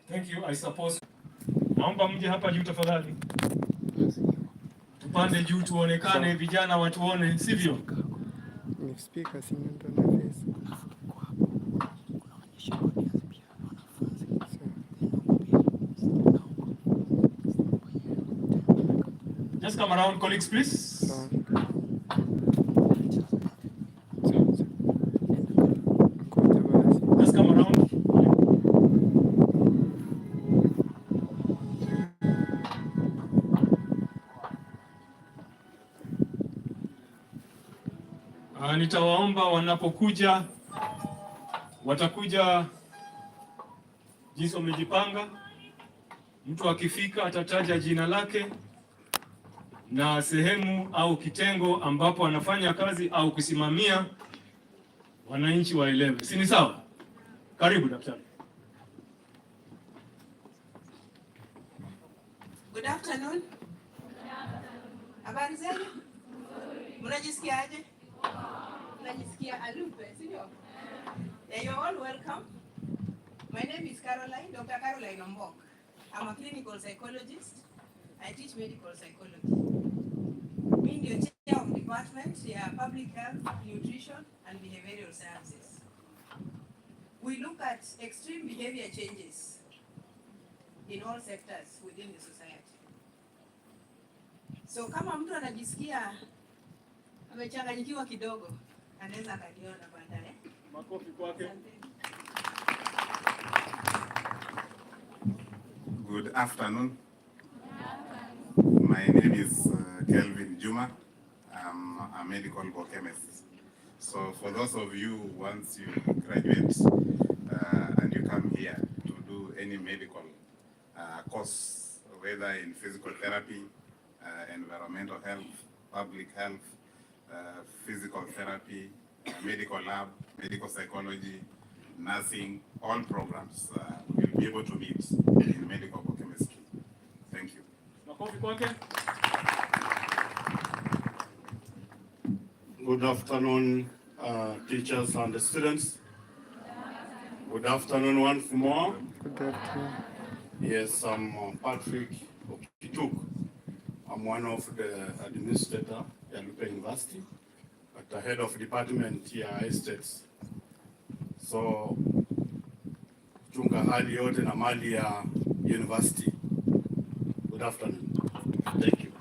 Thank you. I suppose. Naomba mje hapa juu tafadhali. Tupande juu tuonekane, vijana watuone, sivyo? Ni speaker si mtu ana face. Just come around, colleagues, please. Just come around. Nitawaomba wanapokuja, watakuja jinsi wamejipanga. Mtu akifika atataja jina lake na sehemu au kitengo ambapo anafanya kazi au kusimamia, wananchi waelewe. Si ni sawa? Karibu daktari. Good afternoon. Habari zenu? Mnajisikiaje? Mnajisikia alupe, sio? Yeah, you're all welcome. My name is Caroline, Dr. Caroline Ombok. I'm a clinical psychologist. I teach medical psychology. I'm the chair of department, public health, nutrition, and behavioral sciences. We look at extreme behavior changes in all sectors within the society. So kama mtu anajisikia amechanganyikiwa kidogo, anaweza akaniona baadaye. Makofi kwake. Good afternoon. My name is Kelvin Juma. I'm a medical biochemist. So for those of you, once you graduate and you come here to do any medical course, whether in physical therapy, environmental health, public health, physical therapy, medical lab, medical psychology, nursing, all programs will be able to meet in medical biochemistry. Thank you. Good afternoon, teachers and students. Good afternoon once more. Good afternoon. Yes, I'm Patrick Okituk. I'm one of the administrator at Lupe University, at the head of department here Estates. So, chunga hali yote na mali ya university. Good afternoon. Thank you.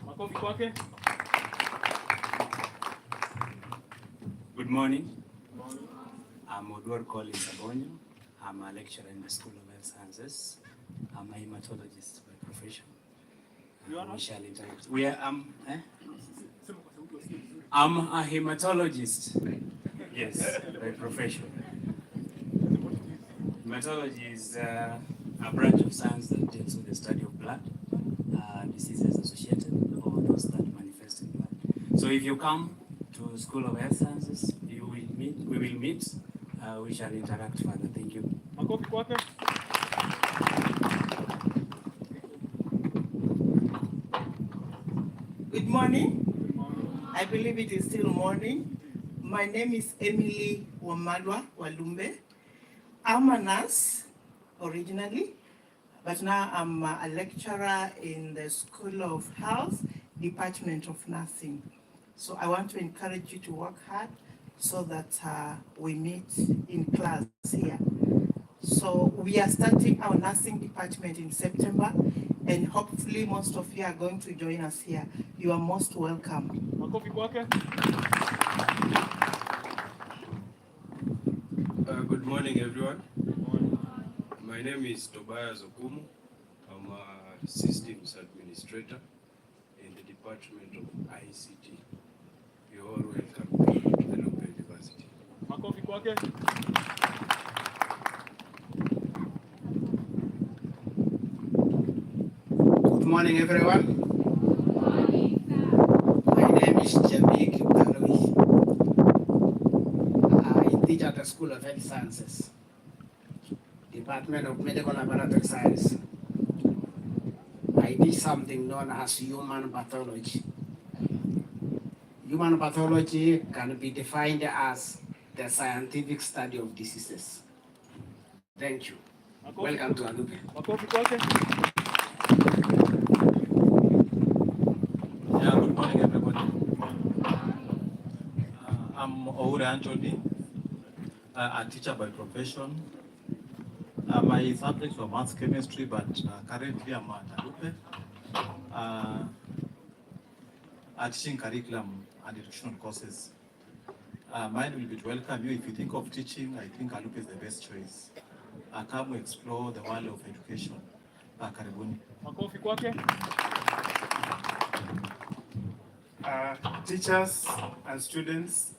Good morning. I'm Odwar Collins Abonyo. I'm a lecturer in the School of Health Sciences. I'm a hematologist by profession. I'm a hematologist. Yes, by profession. Hematology is a branch of science that deals with the study of blood, diseases associated, or those that manifest in blood. So if you come to School of Health Sciences, we will meet, we shall interact further. Thank you. Good morning. I believe it is still morning. My name is Emily Wamalwa Walumbe. I'm a nurse originally, but now I'm a lecturer in the School of Health, Department of Nursing. So I want to encourage you to work hard so that we meet in class here. So we are starting our nursing department in September, and hopefully most of you are going to join us here. You are most welcome. Good morning, everyone. My name is Tobias Okumu. I'm a systems administrator in the Department of ICT. You're all welcome to the Lupe University. Good morning, everyone. My name is Jamik Kaloi. I teach at the School of Health Sciences, Department of Medical Laboratory Science. I teach something known as human pathology. Human pathology can be defined as the scientific study of diseases. Thank you. Welcome to Alupe. Makofi kwake. Yeah, good morning, everybody. I'm Oure Anthony, a teacher by profession. My subjects were maths, chemistry, but currently I'm at Alupe, teaching curriculum and educational courses. Mine will be to welcome you. If you think of teaching, I think Alupe is the best choice. Come explore the world of education. Karibuni. Makofi kwake. Teachers and students,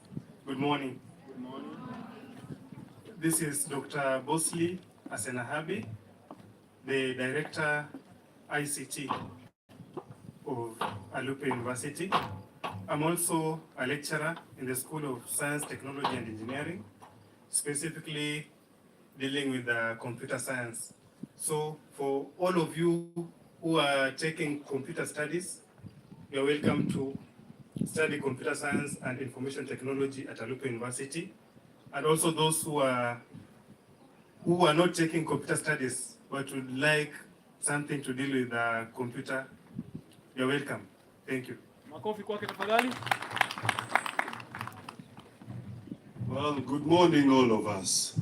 good morning. Good morning. This is Dr. Bosley Asenahabi, the Director ICT of Alupe University. I'm also a lecturer in the School of Science, Technology and Engineering, specifically dealing with computer science. So for all of you who are taking computer studies, you're welcome to study computer science and information technology at Alupe University. And also those who are not taking computer studies but would like something to deal with computer, you're welcome. Thank you. Makofi kwake tafadhali. Well, good morning, all of us.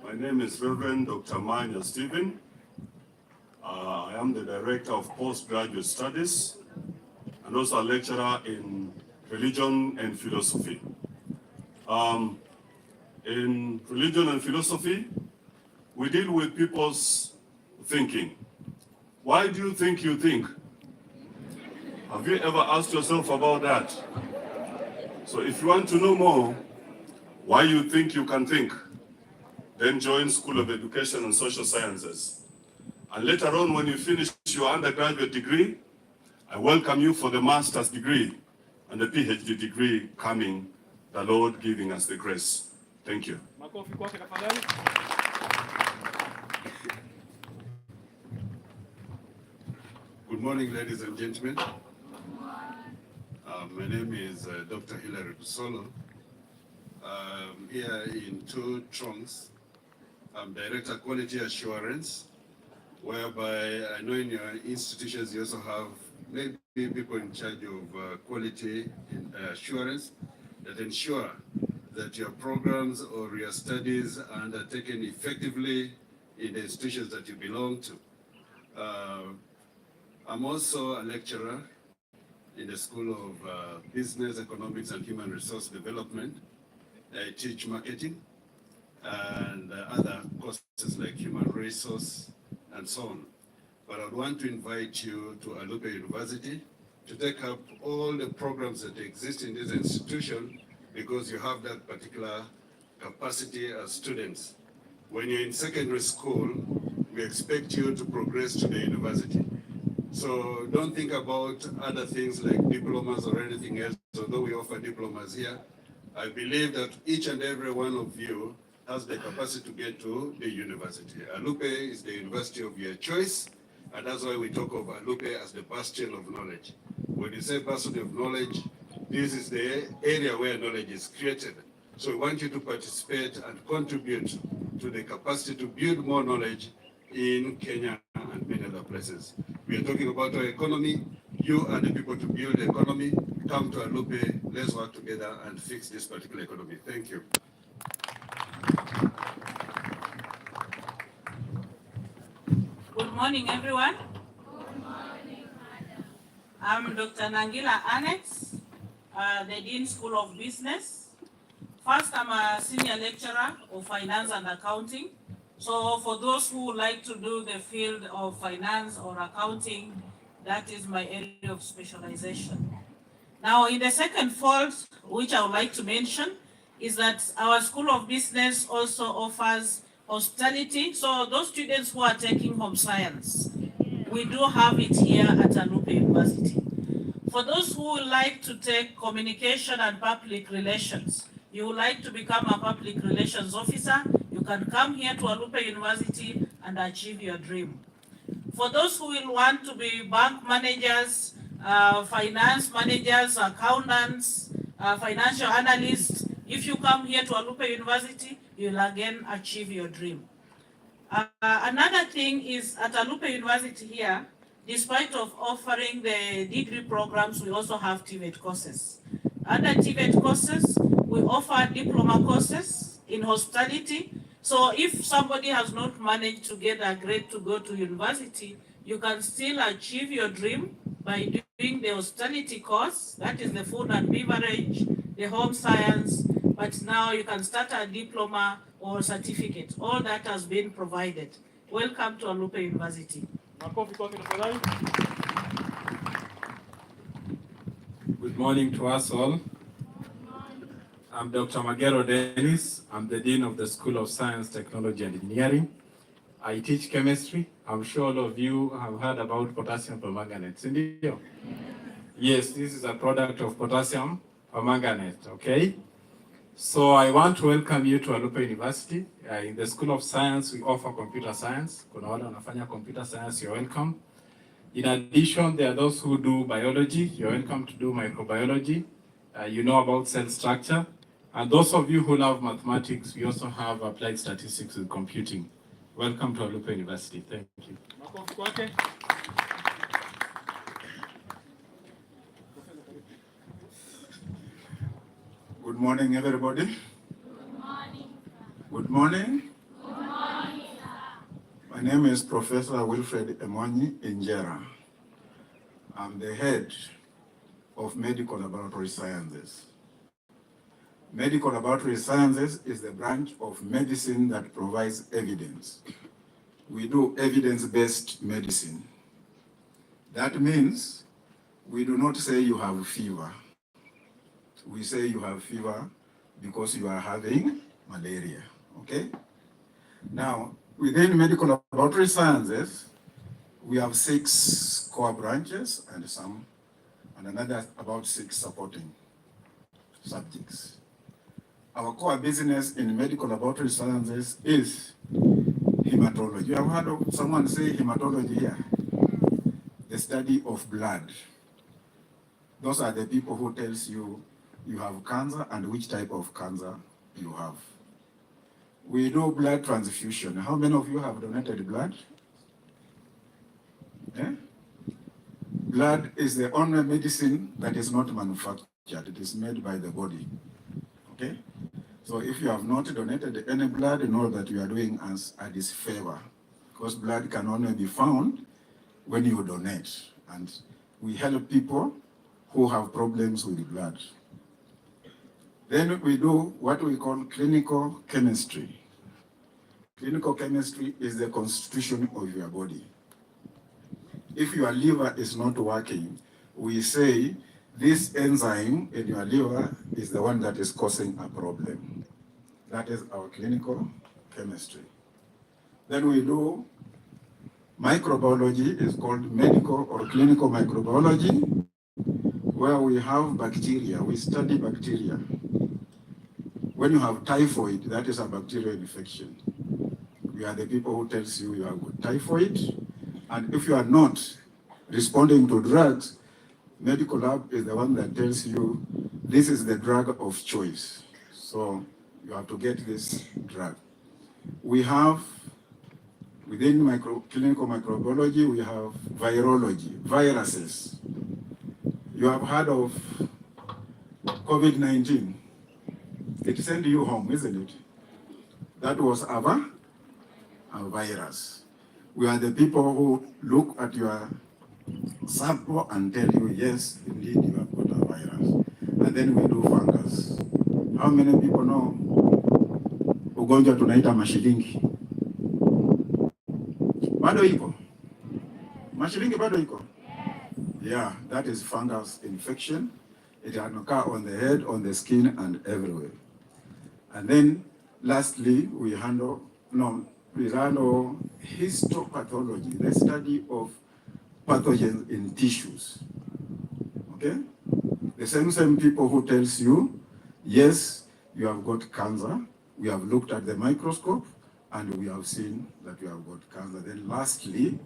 My name is Reverend Dr. Manya Stephen. I am the Director of Postgraduate Studies and also a lecturer in religion and philosophy. In religion and philosophy, we deal with people's thinking. Why do you think you think? Have you ever asked yourself about that? So if you want to know more why you think you can think, then join School of Education and Social Sciences. And later on, when you finish your undergraduate degree, I welcome you for the master's degree and the PhD degree coming, the Lord giving us the grace. Thank you. Makofi kwake tafadhali. Good morning, ladies and gentlemen. My name is Dr. Hilary Busolo. Here in Two Trunks, I'm Director Quality Assurance, whereby I know in your institutions you also have maybe people in charge of quality assurance that ensure that your programs or your studies are undertaken effectively in the institutions that you belong to. I'm also a lecturer in the School of Business, Economics and Human Resource Development. I teach marketing and other courses like human resource and so on. But I would want to invite you to Alupe University to take up all the programs that exist in this institution because you have that particular capacity as students. When you're in secondary school, we expect you to progress to the university. So don't think about other things like diplomas or anything else, although we offer diplomas here. I believe that each and every one of you has the capacity to get to the university. Alupe is the university of your choice, and that's why we talk of Alupe as the bastion of knowledge. When you say bastion of knowledge, this is the area where knowledge is created. So we want you to participate and contribute to the capacity to build more knowledge in Kenya and many other places. We are talking about our economy. You are the people to build the economy. Come to Alupe, let's work together and fix this particular economy. Thank you. Good morning, everyone. Good morning, madam. I'm Dr. Nangila Annex, the Dean School of Business. First, I'm a senior lecturer of finance and accounting. So for those who like to do the field of finance or accounting, that is my area of specialization. Now, in the second fold, which I would like to mention, is that our School of Business also offers hospitality. So those students who are taking home science, we do have it here at Alupe University. For those who would like to take communication and public relations, you would like to become a public relations officer, you can come here to Alupe University and achieve your dream. For those who will want to be bank managers, finance managers, accountants, financial analysts, if you come here to Alupe University, you'll again achieve your dream. Another thing is at Alupe University here, despite of offering the degree programs, we also have TVET courses. Under TVET courses, we offer diploma courses in hospitality. So if somebody has not managed to get a grade to go to university, you can still achieve your dream by doing the hospitality course, that is the food and beverage, the home science, but now you can start a diploma or certificate. All that has been provided. Welcome to Alupe University. Good morning to us all. I'm Dr. Magero Dennis. I'm the Dean of the School of Science, Technology and Engineering. I teach chemistry. I'm sure all of you have heard about potassium permanganate. Yes, this is a product of potassium permanganate, okay? So I want to welcome you to Alupe University. In the School of Science, we offer computer science. Kuna wale wanafanya computer science, you're welcome. In addition, there are those who do biology. You're welcome to do microbiology. You know about cell structure. And those of you who love mathematics, we also have applied statistics with computing. Welcome to Alupe University. Thank you. Good morning, everybody. Good morning. Good morning. Good morning, sir. My name is Professor Wilfred Emonyi Injera. I'm the head of Medical Laboratory Sciences. Medical Laboratory Sciences is the branch of medicine that provides evidence. We do evidence-based medicine. That means we do not say you have fever. We say you have fever because you are having malaria, okay? Now, within medical laboratory sciences, we have 6 core branches and another about 6 supporting subjects. Our core business in medical laboratory sciences is hematology. You have heard of someone say hematology here? The study of blood. Those are the people who tells you you have cancer and which type of cancer you have. We do blood transfusion. How many of you have donated blood? Eh? Blood is the only medicine that is not manufactured. It is made by the body. Okay? So if you have not donated any blood, know that you are doing us a disfavor, because blood can only be found when you donate. And we help people who have problems with blood. Then we do what we call clinical chemistry. Clinical chemistry is the constitution of your body. If your liver is not working, we say this enzyme in your liver is the one that is causing a problem. That is our clinical chemistry. Then we do microbiology, is called medical or clinical microbiology, where we have bacteria, we study bacteria. When you have typhoid, that is a bacterial infection. We are the people who tells you you have got typhoid, and if you are not responding to drugs, medical lab is the one that tells you this is the drug of choice. So you have to get this drug. We have, within clinical microbiology, we have virology, viruses. You have heard of COVID-19. It sent you home, isn't it? That was a virus. We are the people who look at your sample and tell you, yes, indeed, you have got a virus. And then we do fungus. How many people know ugonjwa tunaita mashilingi? Bado iko? Mashilingi bado iko? Yeah, that is fungus infection. It can occur on the head, on the skin, and everywhere. And then, lastly, we handle histopathology, the study of pathogens in tissues. Okay? The same people who tells you, yes, you have got cancer. We have looked at the microscope, and we have seen that you have got cancer. Then lastly,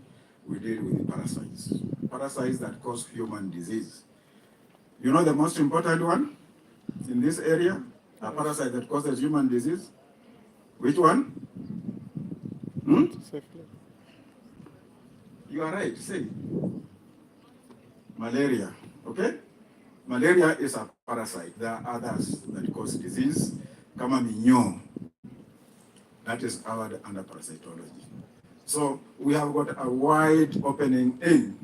we deal with parasites. Parasites that cause human disease. You know the most important one in this area? A parasite that causes human disease? Which one? Hmm? You are right, say. Malaria, okay? Malaria is a parasite. There are others that cause disease. Kama minyoo, that is covered under parasitology. So we have got a wide opening in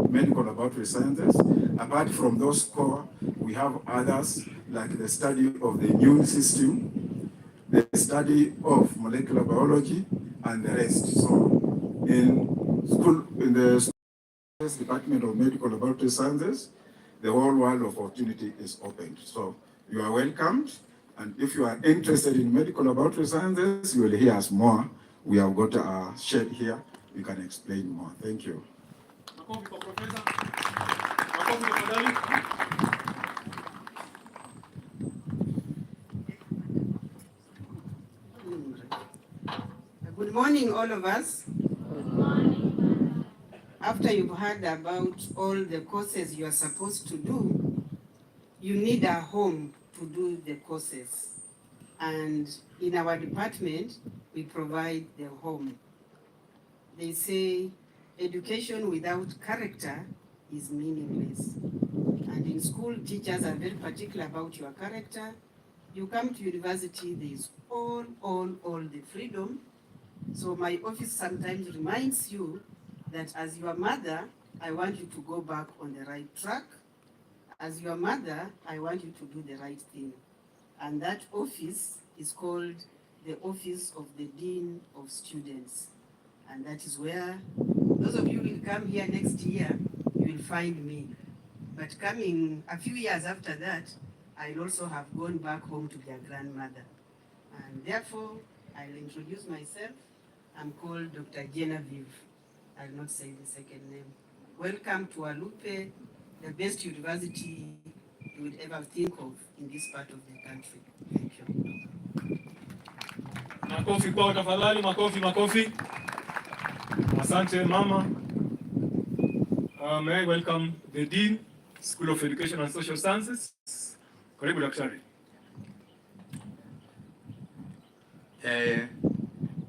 medical laboratory sciences. Apart from those core, we have others like the study of the immune system, the study of molecular biology, and the rest. So in the Department of Medical Laboratory Sciences, the whole world of opportunity is opened. So you are welcomed. And if you are interested in medical laboratory sciences, you will hear us more. We have got a shed here. We can explain more. Thank you. Good morning, all of us. Good morning. After you've heard about all the courses you are supposed to do, you need a home to do the courses. And in our department, we provide the home. They say education without character is meaningless. And in school, teachers are very particular about your character. You come to university, there is all the freedom. So my office sometimes reminds you that as your mother, I want you to go back on the right track. As your mother, I want you to do the right thing. And that office is called the Office of the Dean of Students. And that is where those of you who will come here next year, you will find me. But coming a few years after that, I'll also have gone back home to their grandmother. And therefore, I'll introduce myself. I'm called Dr. Genevieve. I'll not say the second name. Welcome to Alupe, the best university you would ever think of in this part of the country. Thank you. Makofi kwao tafadhali, makofi. Asante mama. May I welcome the Dean, School of Education and Social Sciences. Karibu daktari.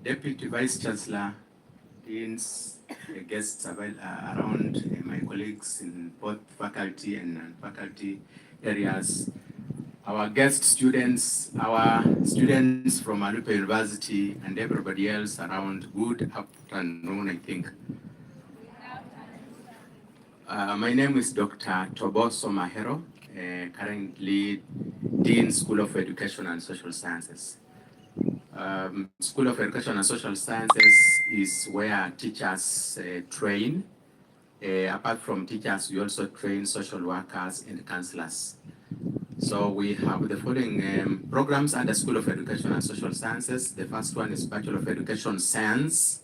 Deputy Vice Chancellor, Deans, guests around, my colleagues in both faculty and non-faculty areas, our guest students, our students from Alupe University, and everybody else around, good afternoon, I think. My name is Dr. Toboso Mahero, currently Dean, School of Education and Social Sciences. School of Education and Social Sciences is where teachers train. Apart from teachers, we also train social workers and counselors. So we have the following programs under School of Education and Social Sciences. The first one is Bachelor of Education Science.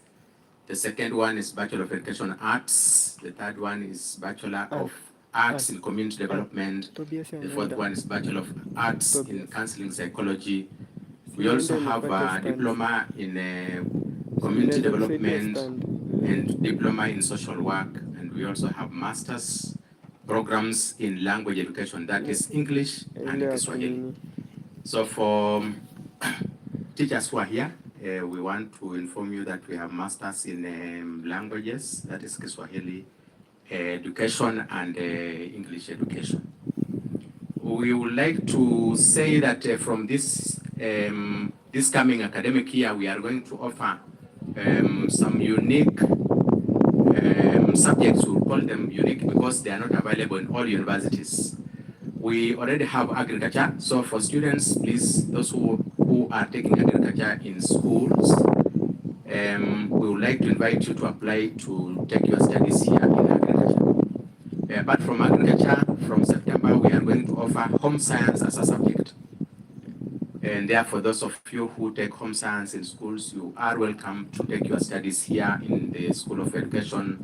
The second one is Bachelor of Education Arts. The third one is Bachelor of Arts in Community Development. The fourth one is Bachelor of Arts in Counseling Psychology. We also have a diploma in community development and diploma in social work. And we also have master's programs in language education, that is English and Kiswahili. So for teachers who are here, we want to inform you that we have masters in languages, that is Kiswahili, education and English education. We would like to say that from this coming academic year, we are going to offer some unique subjects. We call them unique because they are not available in all universities. We already have agriculture. So for students, please, those who are taking agriculture in schools, we would like to invite you to apply to take your studies here in agriculture. But from agriculture, from September, we are going to offer home science as a subject. And therefore, those of you who take home science in schools, you are welcome to take your studies here in the School of Education,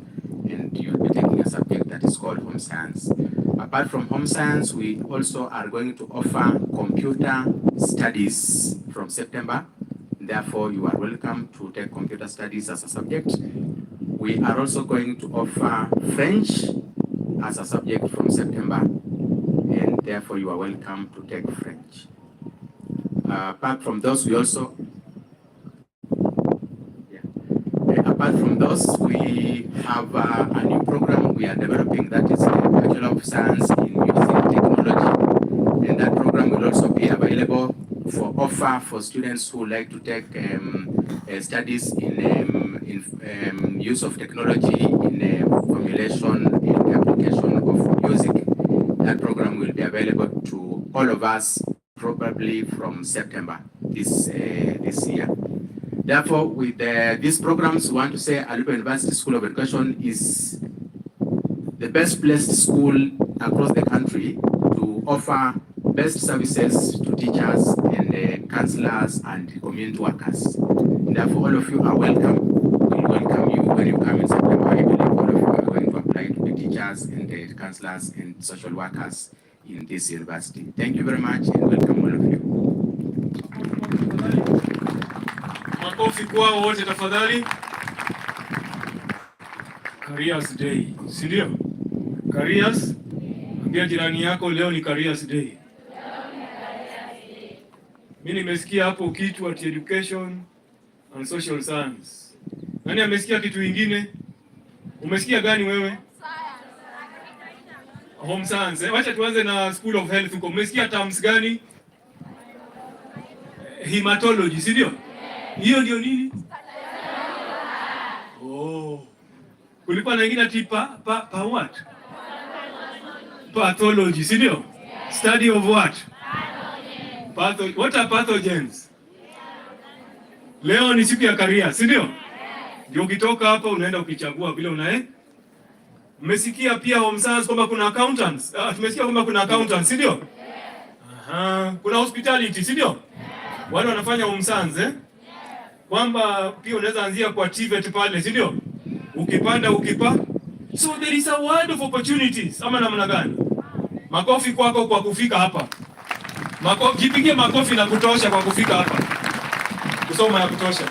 and you'll be taking a subject that is called home science. Apart from home science, we also are going to offer computer studies from September. Therefore, you are welcome to take computer studies as a subject. We are also going to offer French as a subject from September, and therefore you are welcome to take French. Apart from those, we also apart from those, we have a new program we are developing that is the Bachelor of Science in Music Technology. And that program will also be available for offer for students who like to take studies in use of technology in formulation and application of music. That program will be available to all of us probably from September this year. Therefore, with these programs, we want to say Alupa University School of Education is the best placed school across the country to offer best services to teachers and counselors and community workers. Therefore, all of you are welcome. We welcome you when you come in September. I believe all of you are going to apply to be teachers and counselors and social workers in this university. Thank you very much and welcome all of you. Makofi kwao wote tafadhali. Careers Day, si ndio? Careers, ambia jirani yako leo ni Careers Day. Mimi nimesikia hapo kitu at education and social science. Nani amesikia kitu kingine? Umesikia gani wewe? Home science. Wacha tuanze na School of Health huko. Umesikia terms gani? Hematology, si ndio? Hiyo ndio nini? Oh. Kulikuwa na nyingine tipa what? Pathology, si ndio? Study of what? What are pathogens? Leo ni siku ya career, si ndio? Ndio ukitoka hapa unaenda ukichagua vile unae. Mmesikia pia home science kwamba kuna accountants. Tumesikia kwamba kuna accountants, si ndio? Aha, kuna hospitality, si ndio? Wale wanafanya home science kwamba pia unaweza anzia kwa TVET pale, si ndio? Ukipanda ukipa. So there is a world of opportunities. Ama namna gani? Makofi kwako kwa kufika hapa. Jipigie makofi na kutosha kwa kufika hapa. Kusoma ya kutosha.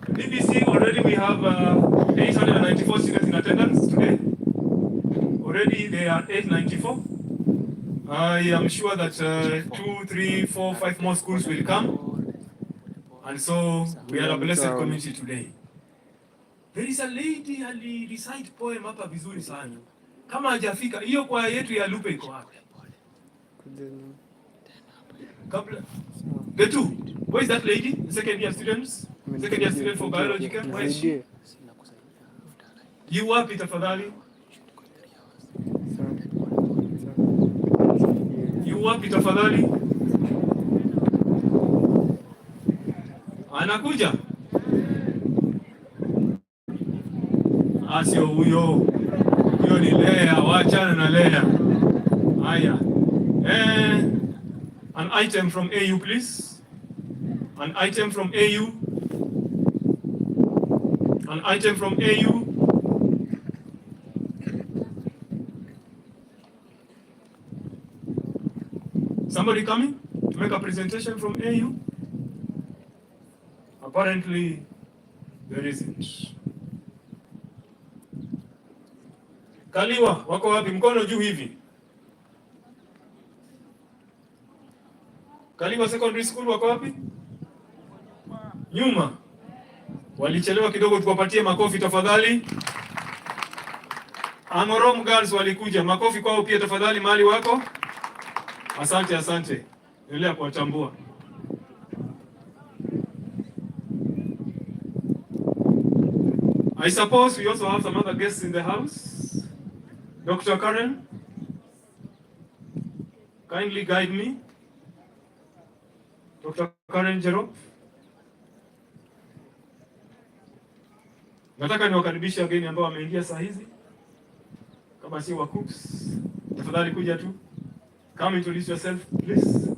BBC already we have 894 students in attendance today. Already they are 894. I am sure that 2, 3, 4, 5 more schools will come. And so we are a blessed community today. There is a lady ali recite poem hapa vizuri sana. Kama hajafika, hiyo kwa yetu ya Lupe iko wapi? Kabla. The two. Where is that lady? The second year students? Second year student for biology. Where is she? You wapi tafadhali? You wapi tafadhali? Anakuja? Asio huyo. Huyo ni Lea, wachana na Lea. Haya. An item from AU, please. An item from AU. An item from AU. Somebody coming to make a presentation from AU? Apparently, there isn't. Kaliwa, wako wapi? Mkono juu hivi. Kaliwa Secondary School wako wapi? Nyuma. Walichelewa kidogo, tuwapatie makofi tafadhali. Amorom Girls walikuja, makofi kwao pia tafadhali mahali wako. Asante, asante. Endelea kuwatambua. I suppose we also have some other guests in the house. Dr. Karen, kindly guide me. Dr. Karen Jerop. Nataka niwakaribishe wageni ambao wameingia saa hizi. Kama si wa cooks, tafadhali kuja tu. Come introduce yourself, please.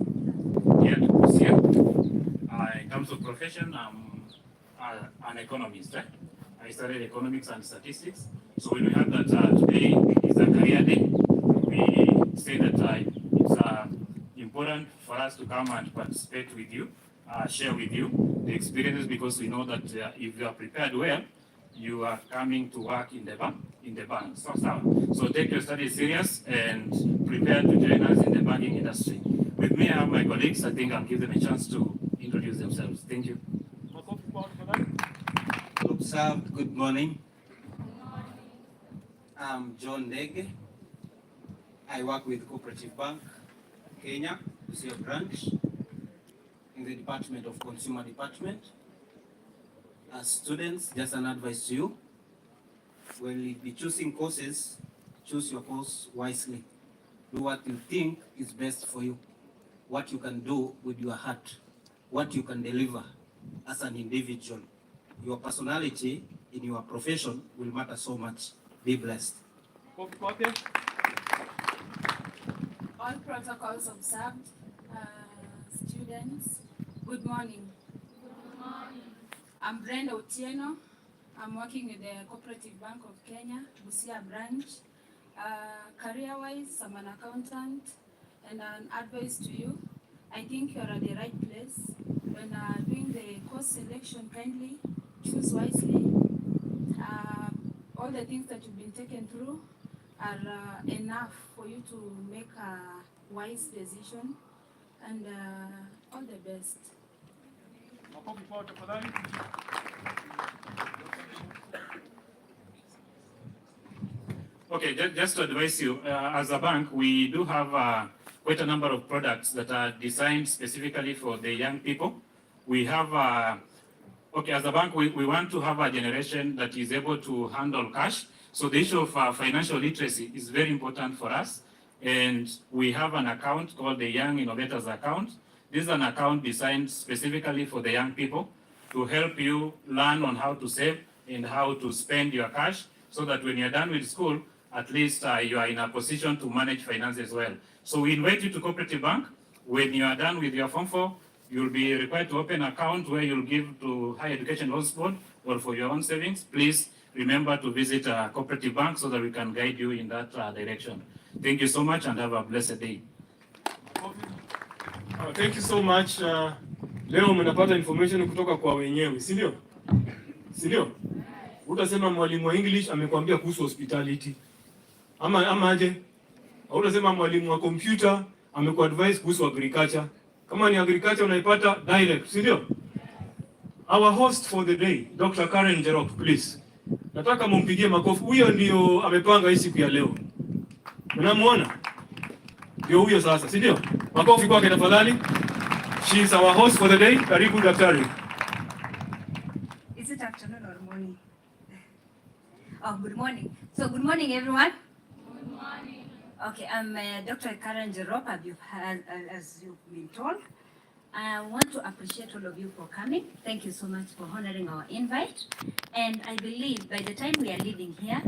Yeah, here. In terms of profession, I'm an economist. Right? I studied economics and statistics. So when we have that today is a career day, we say that it's important for us to come and participate with you, share with you the experiences, because we know that if you are prepared well, you are coming to work in the bank. So take your studies serious and prepare to join us in the banking industry. With me, I have my colleagues. I think I'll give them a chance to introduce themselves. Thank you. Observed, good morning. I'm John Ndege. I work with Cooperative Bank, Kenya, Busia branch, in the Department of Consumer Department. As students, just an advice to you, when you be choosing courses, choose your course wisely. Do what you think is best for you, what you can do with your heart, what you can deliver as an individual. Your personality in your profession will matter so much. Be blessed. All protocols observed. Students, good morning. Good morning. I'm Brenda Otieno. I'm working with the Cooperative Bank of Kenya, Busia branch. Career-wise, I'm an accountant, and an advice to you, I think you're at the right place. When doing the course selection, kindly choose wisely. All the things that you've been taken through are enough for you to make a wise decision, and all the best. Okay, just to advise you, as a bank, we do have quite a number of products that are designed specifically for the young people. We have, okay, as a bank, we want to have a generation that is able to handle cash. So the issue of financial literacy is very important for us. And we have an account called the Young Innovators Account. This is an account designed specifically for the young people to help you learn on how to save and how to spend your cash, so that when you're done with school, at least you are in a position to manage finances well. So we invite you to Cooperative Bank. When you are done with your Form 4, you'll be required to open an account where you'll give to Higher Education Loans Board or for your own savings. Please remember to visit a Cooperative Bank so that we can guide you in that direction. Thank you so much and have a blessed day. Thank you so much. Leo mnapata information kutoka kwa wenyewe, si ndio? Si ndio? Utasema mwalimu wa English amekwambia kuhusu hospitality. Ama aje? Utasema mwalimu wa computer amekuadvise kuhusu agriculture. Kama ni agriculture unaipata direct, si ndio? Our host for the day, Dr. Karen Jerop, please. Nataka mumpigie makofi. Huyo ndio amepanga hii siku ya leo. Unamuona? Ndio huyo sasa, si ndio? Makofi kwake tafadhali. She is our host for the day. Karibu daktari. Is it afternoon or morning? Oh, good morning. So good morning, everyone. Good morning. Okay, I'm Dr. Karen Jerop, as you've been told. I want to appreciate all of you for coming. Thank you so much for honoring our invite. And I believe by the time we are leaving here,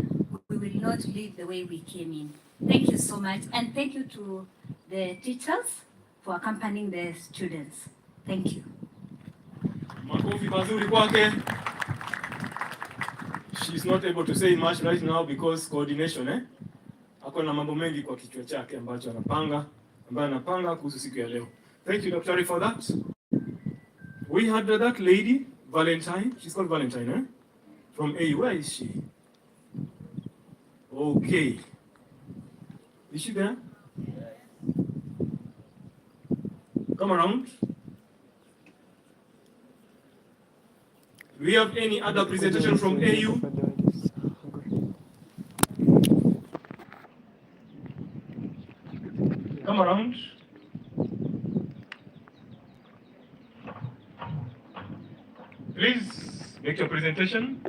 we will not leave the way we came in. Thank you so much. And thank you to the teachers for accompanying the students. Thank you. Makofi mazuri kwake. She's not able to say much right now because coordination, Ako na mambo mengi kwa kichwa chake ambayo anapanga kuhusu siku ya leo. Thank you, Doctor, for that. We had that lady, Valentine. She's called Valentine, From A. Where is she? Okay. Is she there? Come around. Do we have any other presentation from AU? Come around. Please make your presentation.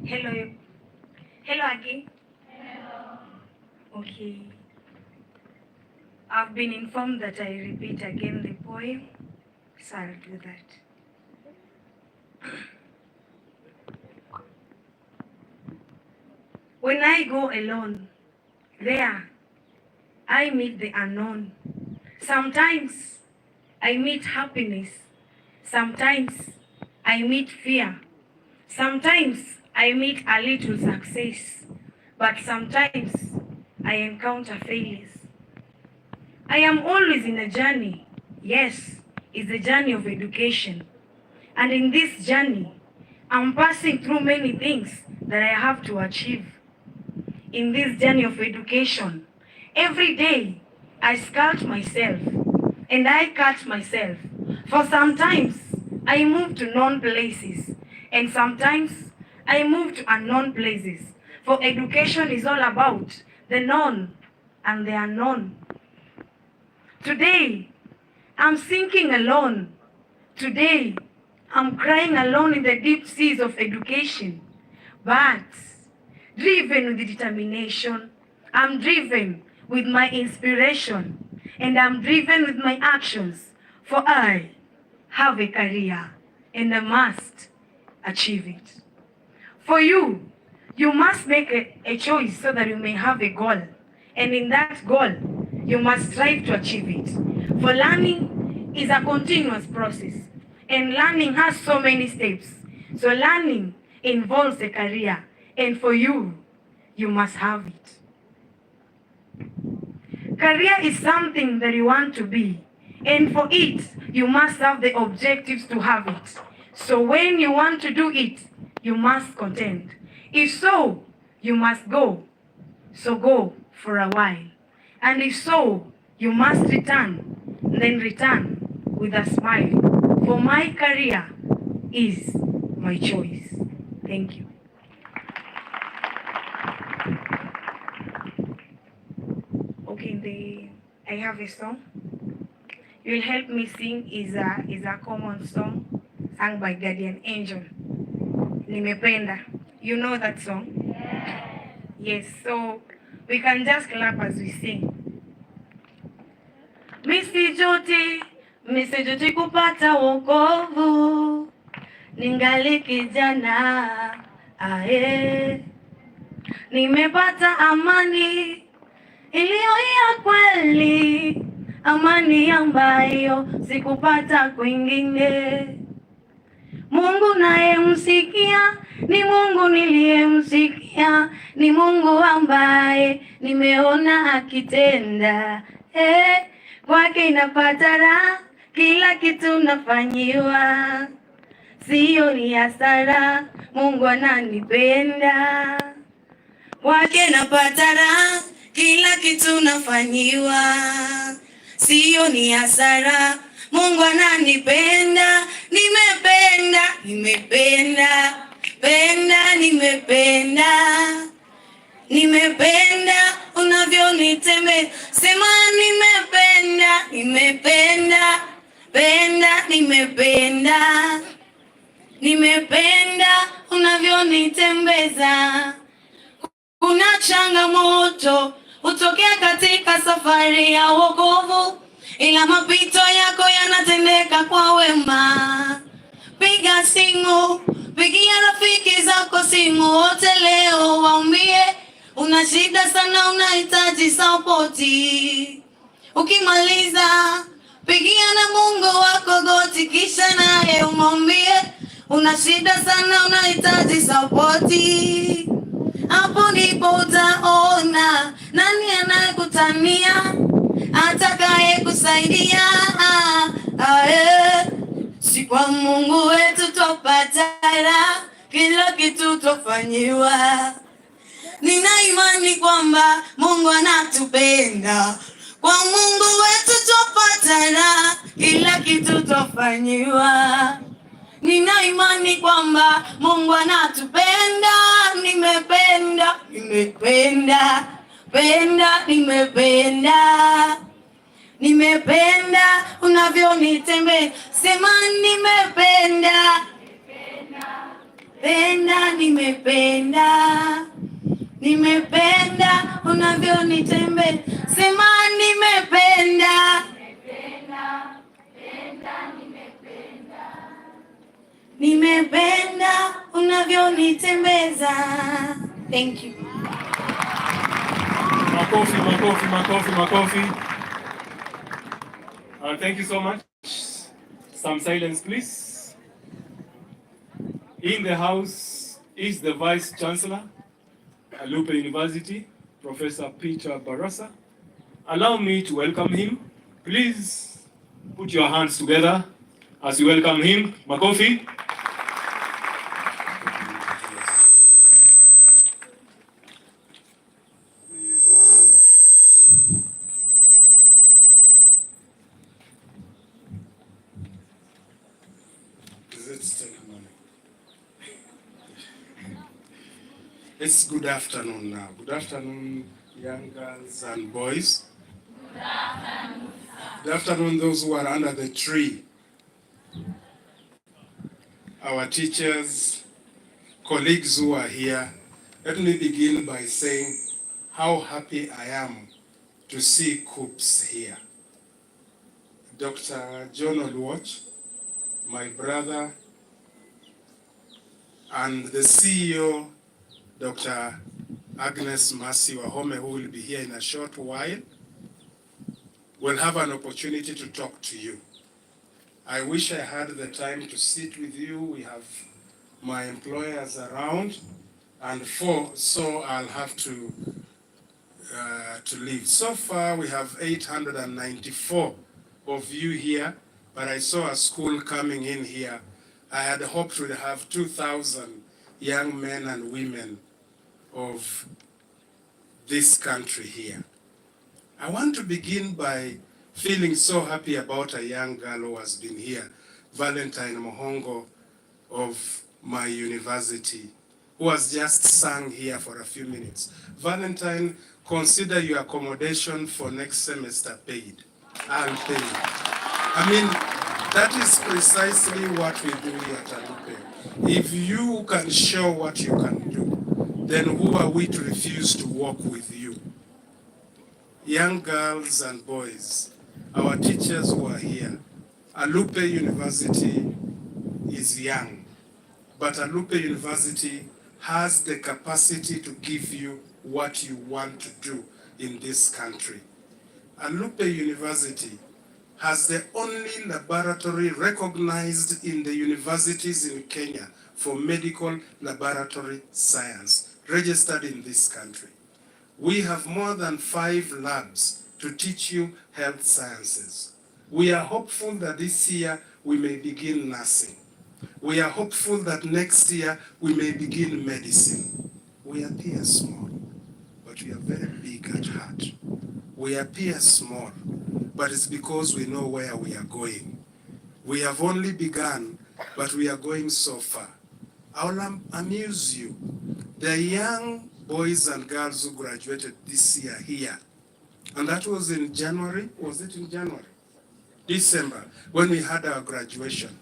Hello. Hello again. Hello. Okay. I've been informed that I repeat again the poem, so I'll do that. When I go alone, there I meet the unknown. Sometimes I meet happiness. Sometimes I meet fear. Sometimes I meet a little success. But sometimes I encounter failures. I am always in a journey. Yes, it's a journey of education. And in this journey, I'm passing through many things that I have to achieve. In this journey of education, every day I sculpt myself and I cut myself. For sometimes I move to known places and sometimes I move to unknown places. For education is all about the known and the unknown. Today, I'm sinking alone. Today, I'm crying alone in the deep seas of education. But driven with determination, I'm driven with my inspiration, and I'm driven with my actions. For I have a career, and I must achieve it. For you, you must make a choice so that you may have a goal. And in that goal, you must strive to achieve it. For learning is a continuous process. And learning has so many steps. So learning involves a career. And for you, you must have it. Career is something that you want to be. And for it, you must have the objectives to have it. So when you want to do it, you must contend. If so, you must go. So go for a while. And if so, you must return. Then return with a smile. For my career is my choice. Thank you. Okay, I have a song. You'll help me sing is a common song sung by Guardian Angel. Nimependa. You know that song? Yes, so we can just clap as we sing. Misijuti kupata wokovu, ningali kijana, nimepata amani iliyo ya kweli, amani ambayo sikupata kwingine. Mungu naye msikia, ni Mungu niliyemsikia, ni Mungu ambaye nimeona akitenda. Kwake napata raha, kila kitu nafanyiwa, sio ni hasara, Mungu ananipenda. Kwake napata raha, kila kitu nafanyiwa, sio ni hasara, Mungu ananipenda. Nimependa, nimependa, penda, nimependa, nimependa unavyonitembea. Sema nimependa, nimependa, penda, nimependa, nimependa unavyonitembeza. Kuna changamoto hutokea katika safari ya wokovu, ila mapito yako yanatendeka kwa wema. Piga simu, pigia rafiki zako simu wote leo, waambie una shida sana, unahitaji sapoti. Ukimaliza, pigia na Mungu wako goti, kisha naye umwambie una shida sana, unahitaji sapoti. Hapo ndipo utaona nani anayekutania, atakaye kusaidia. Si kwa Mungu wetu tupata raha, kila kitu tufanyiwa. Nina imani kwamba Mungu anatupenda. Kwa Mungu wetu tupata raha, kila kitu tufanyiwa. Nina imani kwamba Mungu anatupenda. Nimependa, nimependa, penda, nimependa, nimependa unavyonitembea. Sema nimependa, penda, nimependa, nimependa unavyonitembea. Sema nimependa, nimependa unavyonitembeza. Thank you. Makofi, makofi, makofi, makofi. Thank you so much. Some silence, please. In the house is the Vice Chancellor, Alupe University, Professor Peter Barasa. Allow me to welcome him. Please put your hands together as you welcome him. Makofi. Let's take a moment. It's good afternoon now. Good afternoon, young girls and boys. Good afternoon. Good afternoon, those who are under the tree. Our teachers, colleagues who are here. Let me begin by saying how happy I am to see Coops here. Dr. John Oluoch, my brother, and the CEO, Dr. Agnes Masi Wahome, who will be here in a short while, will have an opportunity to talk to you. I wish I had the time to sit with you. We have my employers around, and so I'll have to leave. So far, we have 894 of you here, but I saw a school coming in here. I had hoped we'd have 2,000 young men and women of this country here. I want to begin by feeling so happy about a young girl who has been here, Valentine Mohongo of my university, who has just sung here for a few minutes. Valentine, consider your accommodation for next semester paid. I'll pay you. I mean, that is precisely what we do here at Alupe. If you can show what you can do, then who are we to refuse to work with you? Young girls and boys, our teachers who are here, Alupe University is young, but Alupe University has the capacity to give you what you want to do in this country. Alupe University has the only laboratory recognized in the universities in Kenya for medical laboratory science, registered in this country. We have more than 5 labs to teach you health sciences. We are hopeful that this year we may begin nursing. We are hopeful that next year we may begin medicine. We appear small, but we are very big at heart. We appear small, but it's because we know where we are going. We have only begun, but we are going so far. I'll amuse you. The young boys and girls who graduated this year here, and that was in January, was it in January? December, when we had our graduation.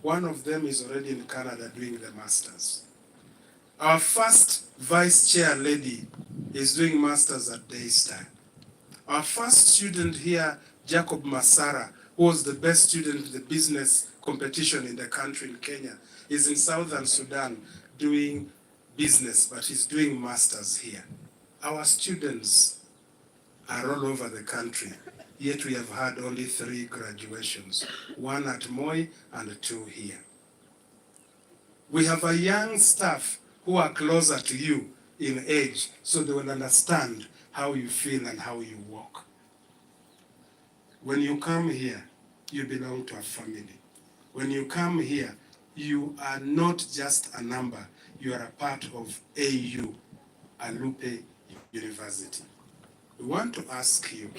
One of them is already in Canada doing the masters. Our first vice chair lady is doing masters at Daystar. Our first student here, Jacob Masara, who was the best student in the business competition in the country in Kenya, is in Southern Sudan doing business, but he's doing masters here. Our students are all over the country, yet we have had only 3 graduations, 1 at Moi and 2 here. We have a young staff who are closer to you in age, so they will understand how you feel and how you walk. When you come here, you belong to a family. When you come here, you are not just a number, you are a part of AU, Alupe University. We want to ask you,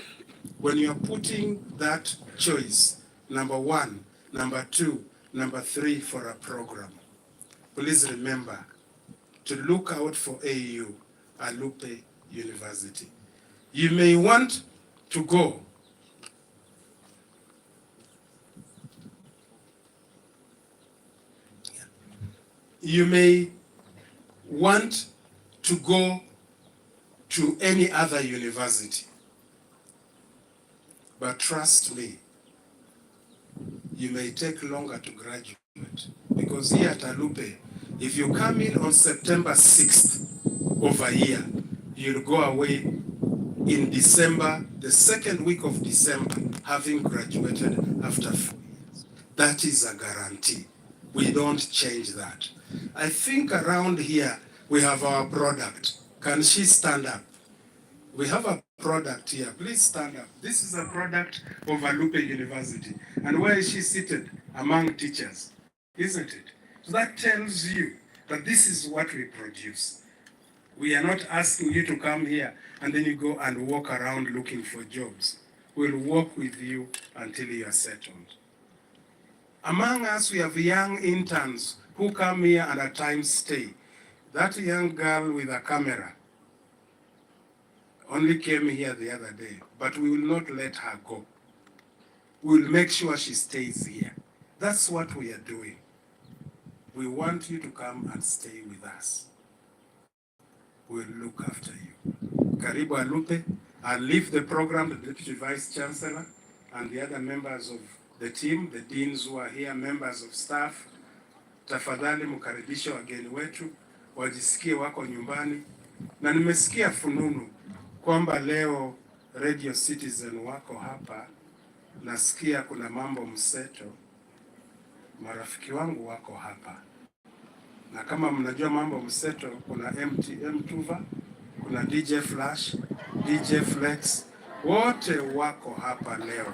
when you are putting that choice, number 1, number 2, number 3 for a program, please remember to look out for AU, Alupe University. You may want to go. You may want to go to any other university. But trust me, you may take longer to graduate. Because here at Alupe, if you come in on September 6th of a year, you'll go away in December, the 2nd week of December, having graduated after 4 years. That is a guarantee. We don't change that. I think around here, we have our product. Can she stand up? We have a product here. Please stand up. This is a product of Alupe University. And where is she seated? Among teachers, isn't it? So that tells you that this is what we produce. We are not asking you to come here and then you go and walk around looking for jobs. We'll work with you until you are settled. Among us, we have young interns who come here and at times stay. That young girl with a camera only came here the other day, but we will not let her go. We will make sure she stays here. That's what we are doing. We want you to come and stay with us. We'll look after you. Karibu Alupe. I'll leave the program to the Deputy Vice Chancellor and the other members of the team, the deans who are here, members of staff. Tafadhali mkaribishe wageni wetu, wajisikie wako nyumbani. Na nimesikia fununu kwamba leo Radio Citizen wako hapa. Nasikia kuna mambo mseto. Marafiki wangu wako hapa. Na kama mnajua mambo mseto, kuna MTM Tuva, kuna DJ Flash, DJ Flex, wote wako hapa leo.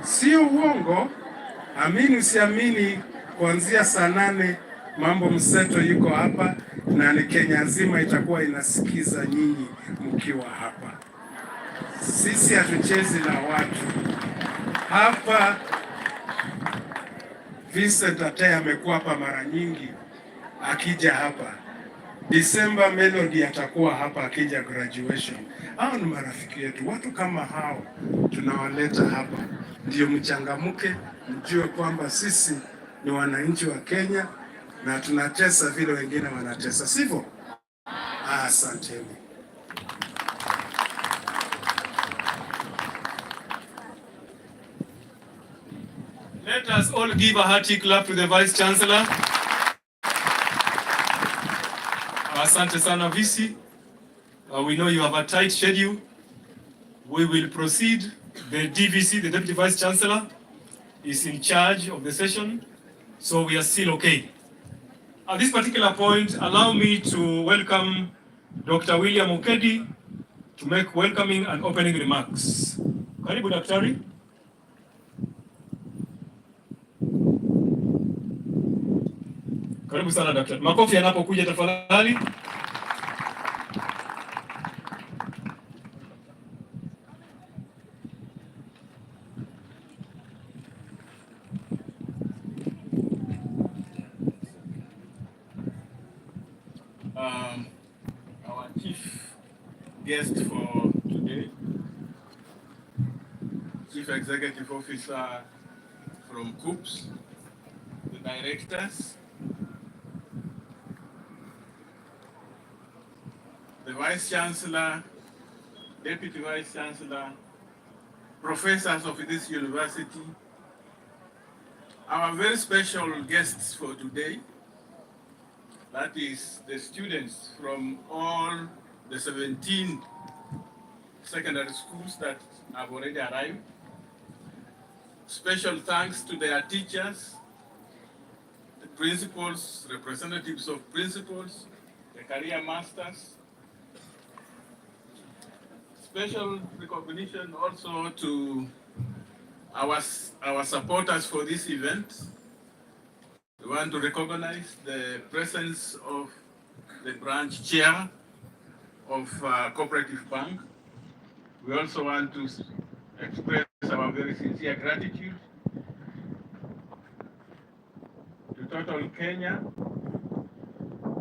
Sio uongo, amini usiamini, kuanzia saa 8 mambo mseto yuko hapa, na ni Kenya nzima itakuwa inasikiza nyinyi mkiwa hapa. Sisi hatuchezi na watu hapa. Vincent Ataya amekuwa hapa mara nyingi akija hapa. December Melody atakuwa hapa akija graduation. Hao ni marafiki yetu. Watu kama hao tunawaleta hapa ndio mchangamuke, mjue kwamba sisi ni wananchi wa Kenya na tunatesa vile wengine wanatesa, sivyo? Asanteni. Let us all give a hearty clap to the Vice Chancellor. Asante sana VC. We know you have a tight schedule. We will proceed. The DVC, the Deputy Vice Chancellor, is in charge of the session, so we are still okay. At this particular point, allow me to welcome Dr. William Okedi to make welcoming and opening remarks. Karibu Daktari. Karibu sana daktari. Makofi yanapokuja tafadhali. Our chief guest for today, Chief Executive Officer from COOPS, the directors, the Vice Chancellor, Deputy Vice Chancellor, professors of this university, our very special guests for today, that is the students from all the 17 secondary schools that have already arrived. Special thanks to their teachers, the principals, representatives of principals, the career masters. Special recognition also to our supporters for this event. We want to recognize the presence of the branch chair of Cooperative Bank. We also want to express our very sincere gratitude to Total Kenya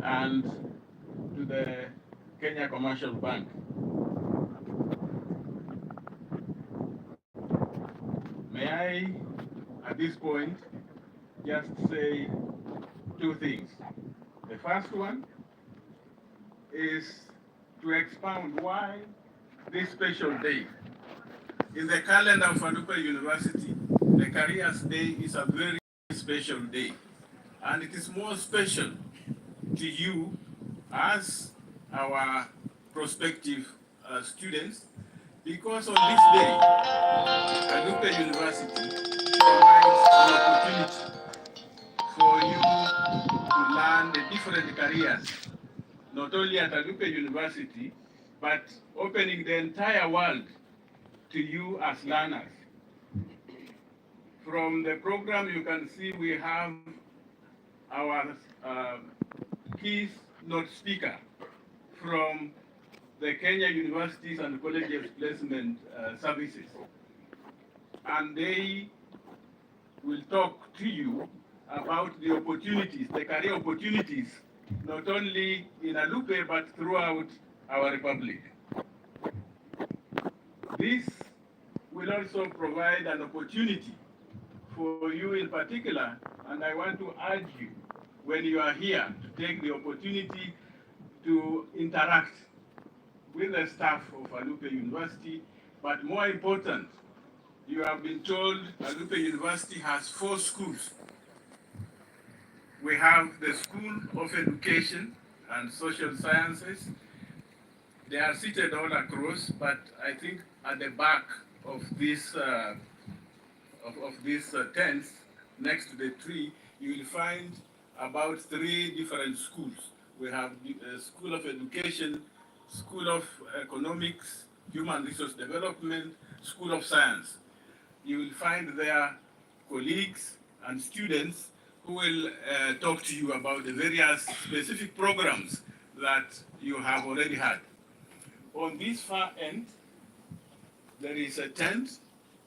and to the Kenya Commercial Bank. May I, at this point, just say two things. The first one is to expound why this special day. In the calendar of Alupe University, the Careers Day is a very special day. And it is more special to you as our prospective students, because on this day, Alupe University provides an opportunity for you to learn the different careers, not only at Alupe University, but opening the entire world to you as learners. From the program, you can see we have our keynote speaker from the Kenya Universities and Colleges Placement Services. and they will talk to you about the opportunities, the career opportunities, not only in Alupe but throughout our republic. This will also provide an opportunity for you in particular, and I want to urge you, when you are here, to take the opportunity to interact with the staff of Alupe University, but more important, you have been told Alupe University has 4 schools. We have the School of Education and Social Sciences. They are seated all across, but I think at the back of this tents, next to the tree, you will find about 3 different schools. We have the School of Education, School of Economics, Human Resource Development, School of Science. You will find there colleagues and students who will talk to you about the various specific programs that you have already had. On this far end, there is a tent,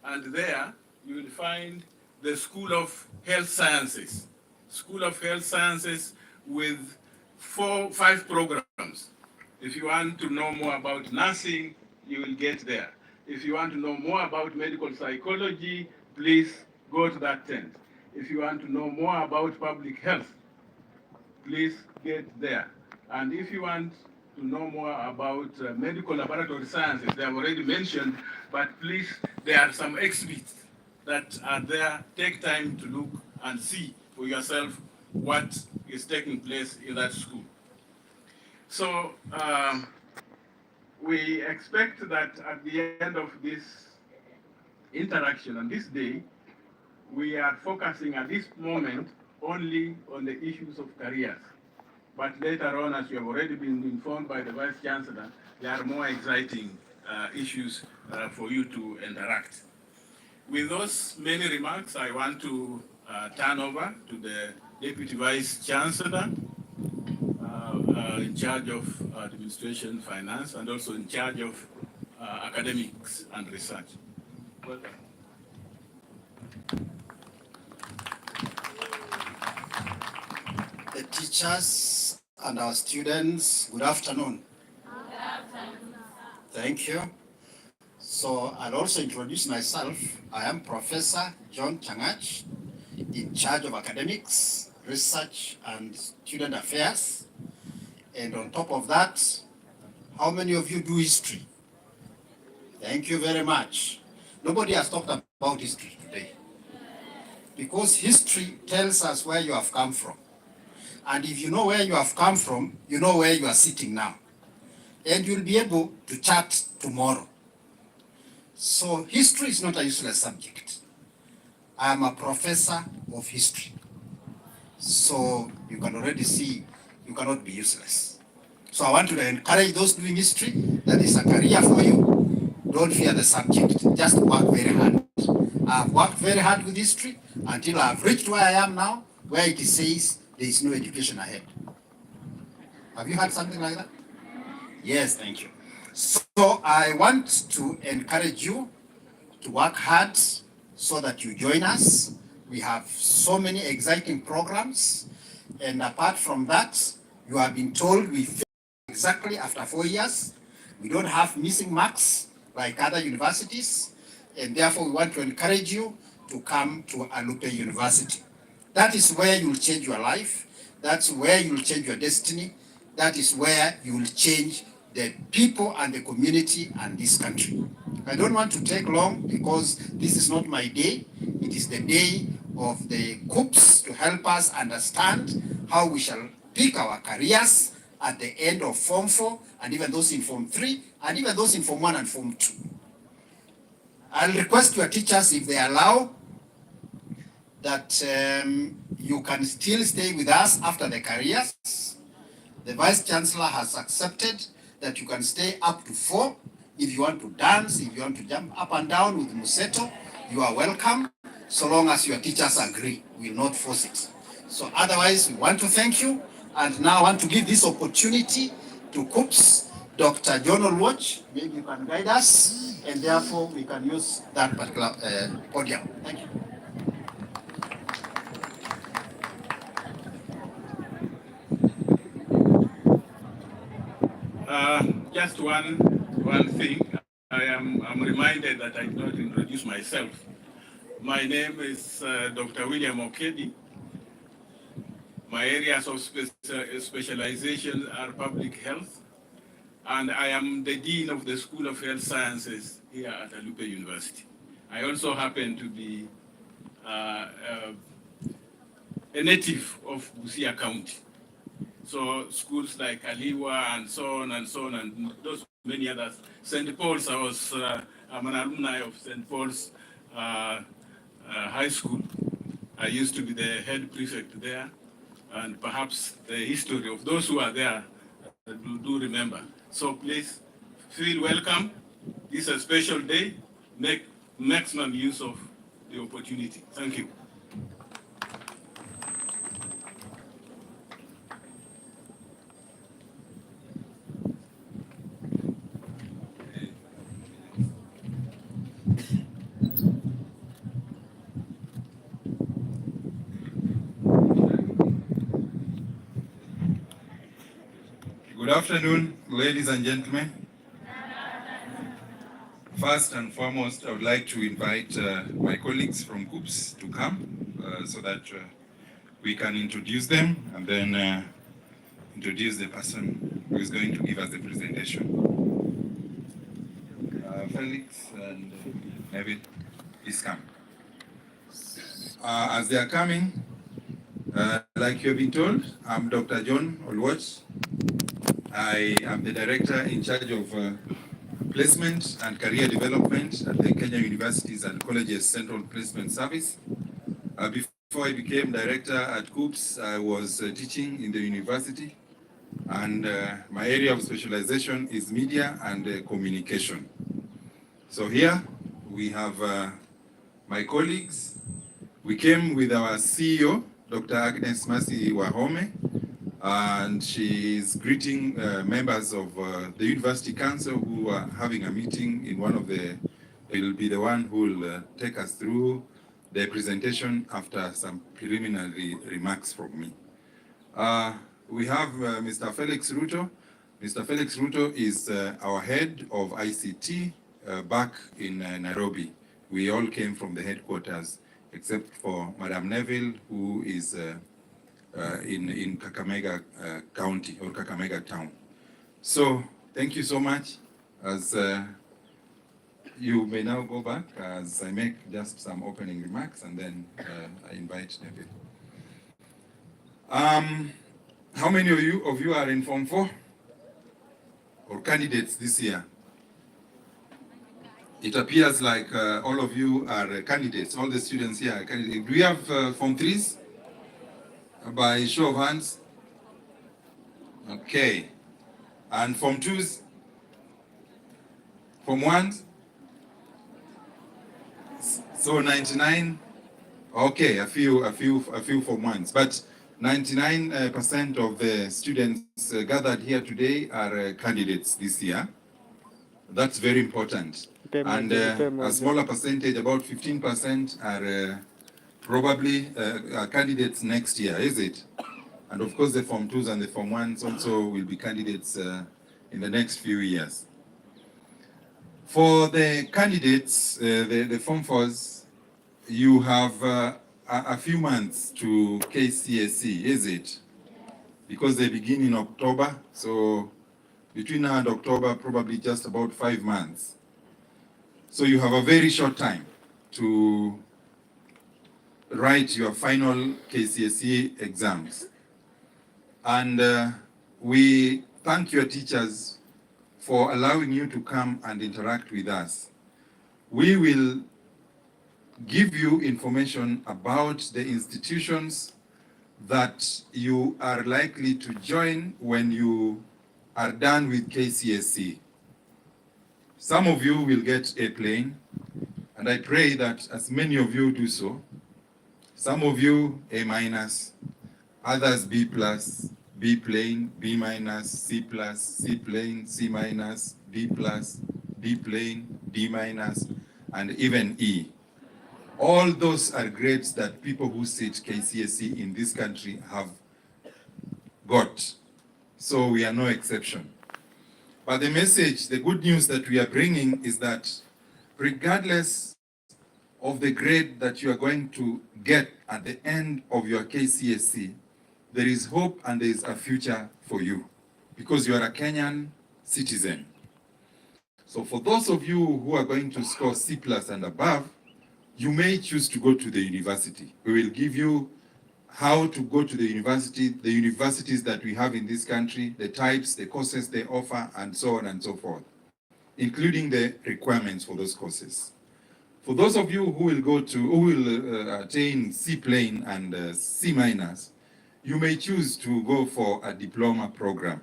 and there you will find the School of Health Sciences. School of Health Sciences with 5 programs. If you want to know more about nursing, you will get there. If you want to know more about medical psychology, please go to that tent. If you want to know more about public health, please get there. And if you want to know more about medical laboratory sciences, they have already mentioned, but please, there are some exhibits that are there. Take time to look and see for yourself what is taking place in that school. So we expect that at the end of this interaction on this day, we are focusing at this moment only on the issues of careers. But later on, as you have already been informed by the Vice Chancellor, there are more exciting issues for you to interact. With those many remarks, I want to turn over to the Deputy Vice Chancellor in charge of administration, finance, and also in charge of academics and research. Welcome. The teachers and our students, good afternoon. Good afternoon. Thank you. So I'll also introduce myself. I am Professor John Changach, in charge of academics, research, and student affairs. And on top of that, how many of you do history? Thank you very much. Nobody has talked about history today, because history tells us where you have come from. And if you know where you have come from, you know where you are sitting now. And you'll be able to chart tomorrow. So history is not a useless subject. I am a professor of history. So you can already see you cannot be useless. So I want to encourage those doing history, that is a career for you. Don't fear the subject, just work very hard. I've worked very hard with history until I've reached where I am now, where it says there is no education ahead. Have you heard something like that? Yes, thank you. So I want to encourage you to work hard so that you join us. We have so many exciting programs. And apart from that, you have been told we finish exactly after 4 years. We don't have missing marks like other universities. And therefore, we want to encourage you to come to Alupe University. That is where you will change your life. That's where you will change your destiny. That is where you will change the people and the community and this country. I don't want to take long because this is not my day. It is the day of the COOPs to help us understand how we shall pick our careers at the end of Form 4 and even those in Form 3 and even those in Form 1 and Form 2. I'll request your teachers, if they allow, that you can still stay with us after the careers. The Vice Chancellor has accepted that you can stay up to 4. If you want to dance, if you want to jump up and down with Museto, you are welcome, so long as your teachers agree. We will not force it. So otherwise, we want to thank you, and now I want to give this opportunity to COOPs Dr. John Olwatch, maybe you can guide us, and therefore we can use that particular podium. Thank you. Just one thing. I'm reminded that I did not introduce myself. My name is Dr. William Okedi. My areas of specialization are public health, and I am the Dean of the School of Health Sciences here at Alupe University. I also happen to be a native of Busia County. So schools like Aliwa and so on and those many others. St. Paul's, I'm an alumni of St. Paul's High School. I used to be the head prefect there, and perhaps the history of those who are there do remember. So please feel welcome. This is a special day. Make maximum use of the opportunity. Thank you. Good afternoon, ladies and gentlemen. First and foremost, I would like to invite my colleagues from COOPS to come so that we can introduce them and then introduce the person who is going to give us the presentation. Felix and David, please come. As they are coming, like you have been told, I'm Dr. John Olwatch. I am the director in charge of placement and career development at the Kenya Universities and Colleges Central Placement Service. Before I became director at COOPS, I was teaching in the university, and my area of specialization is media and communication. So here we have my colleagues. We came with our CEO, Dr. Agnes Masi Wahome, and she is greeting members of the University Council who are having a meeting in one of the, will be the one who will take us through the presentation after some preliminary remarks from me. We have Mr. Felix Ruto. Mr. Felix Ruto is our head of ICT back in Nairobi. We all came from the headquarters, except for Madam Neville, who is in Kakamega County or Kakamega Town. So thank you so much. As you may now go back as I make just some opening remarks, and then I invite David. How many of you are in Form 4 or candidates this year? It appears like all of you are candidates. All the students here are candidates. Do we have Form 3s? By show of hands. Okay. And Form 2s? Form 1s? So 99? Okay, a few Form 1s. But 99% of the students gathered here today are candidates this year. That's very important. And a smaller percentage, about 15%, are probably candidates next year, is it? And of course, the Form 2s and the Form 1s also will be candidates in the next few years. For the candidates, the Form 4s, you have a few months to KCSE, is it? Because they begin in October, so between now and October, probably just about 5 months. So you have a very short time to write your final KCSE exams. And we thank your teachers for allowing you to come and interact with us. We will give you information about the institutions that you are likely to join when you are done with KCSE. Some of you will get A plane, and I pray that as many of you do so. Some of you A minus, others B plus, B plane, B minus, C plus, C plane, C minus, D plus, D plane, D minus, and even E. All those are grades that people who sit KCSE in this country have got. So we are no exception. But the message, the good news that we are bringing is that regardless of the grade that you are going to get at the end of your KCSE, there is hope and there is a future for you because you are a Kenyan citizen. So for those of you who are going to score C plus and above, you may choose to go to the university. We will give you how to go to the university, the universities that we have in this country, the types, the courses they offer, and so on and so forth, including the requirements for those courses. For those of you who will attain C plane and C minus, you may choose to go for a diploma program.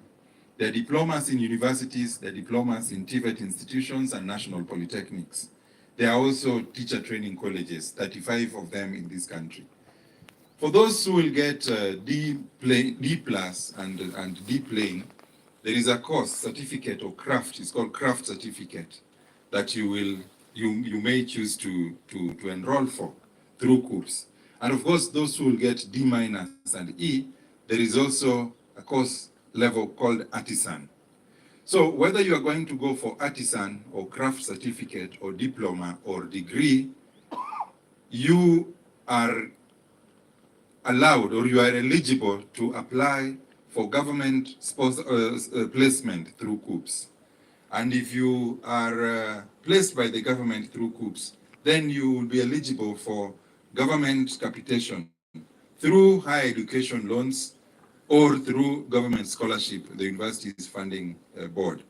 There are diplomas in universities, there are diplomas in TVET institutions and national polytechnics. There are also teacher training colleges, 35 of them in this country. For those who will get D plus and D plane, there is a course, certificate or craft, it's called craft certificate, that you may choose to enroll for through COOPS. And of course, those who will get D minus and E, there is also a course level called artisan. So whether you are going to go for artisan or craft certificate or diploma or degree, you are allowed or you are eligible to apply for government placement through COOPS. And if you are placed by the government through COOPS, then you will be eligible for government capitation through higher education loans or through government scholarship, the university's funding board.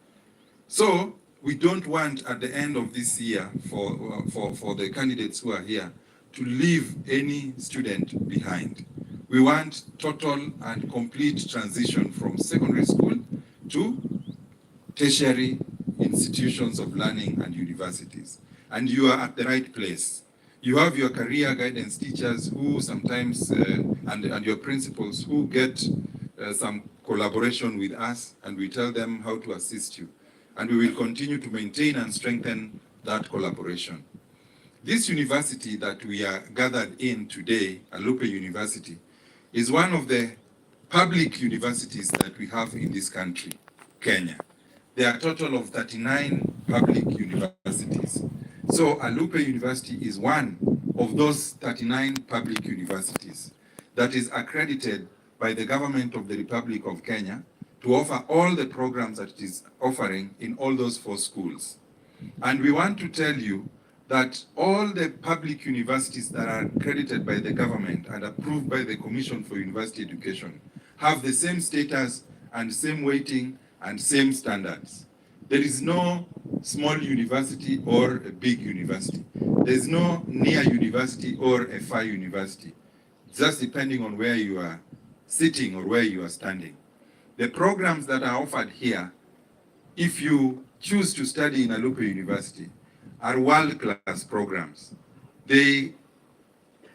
So we don't want at the end of this year for the candidates who are here to leave any student behind. We want total and complete transition from secondary school to tertiary institutions of learning and universities. And you are at the right place. You have your career guidance teachers who sometimes, and your principals who get some collaboration with us, and we tell them how to assist you. And we will continue to maintain and strengthen that collaboration. This university that we are gathered in today, Alupe University, is one of the public universities that we have in this country, Kenya. There are a total of 39 public universities. So Alupe University is one of those 39 public universities that is accredited by the government of the Republic of Kenya to offer all the programs that it is offering in all those 4 schools. And we want to tell you that all the public universities that are accredited by the government and approved by the Commission for University Education have the same status and same weighting and same standards. There is no small university or a big university. There is no near university or a far university, just depending on where you are sitting or where you are standing. The programs that are offered here, if you choose to study in Alupe University, are world-class programs. They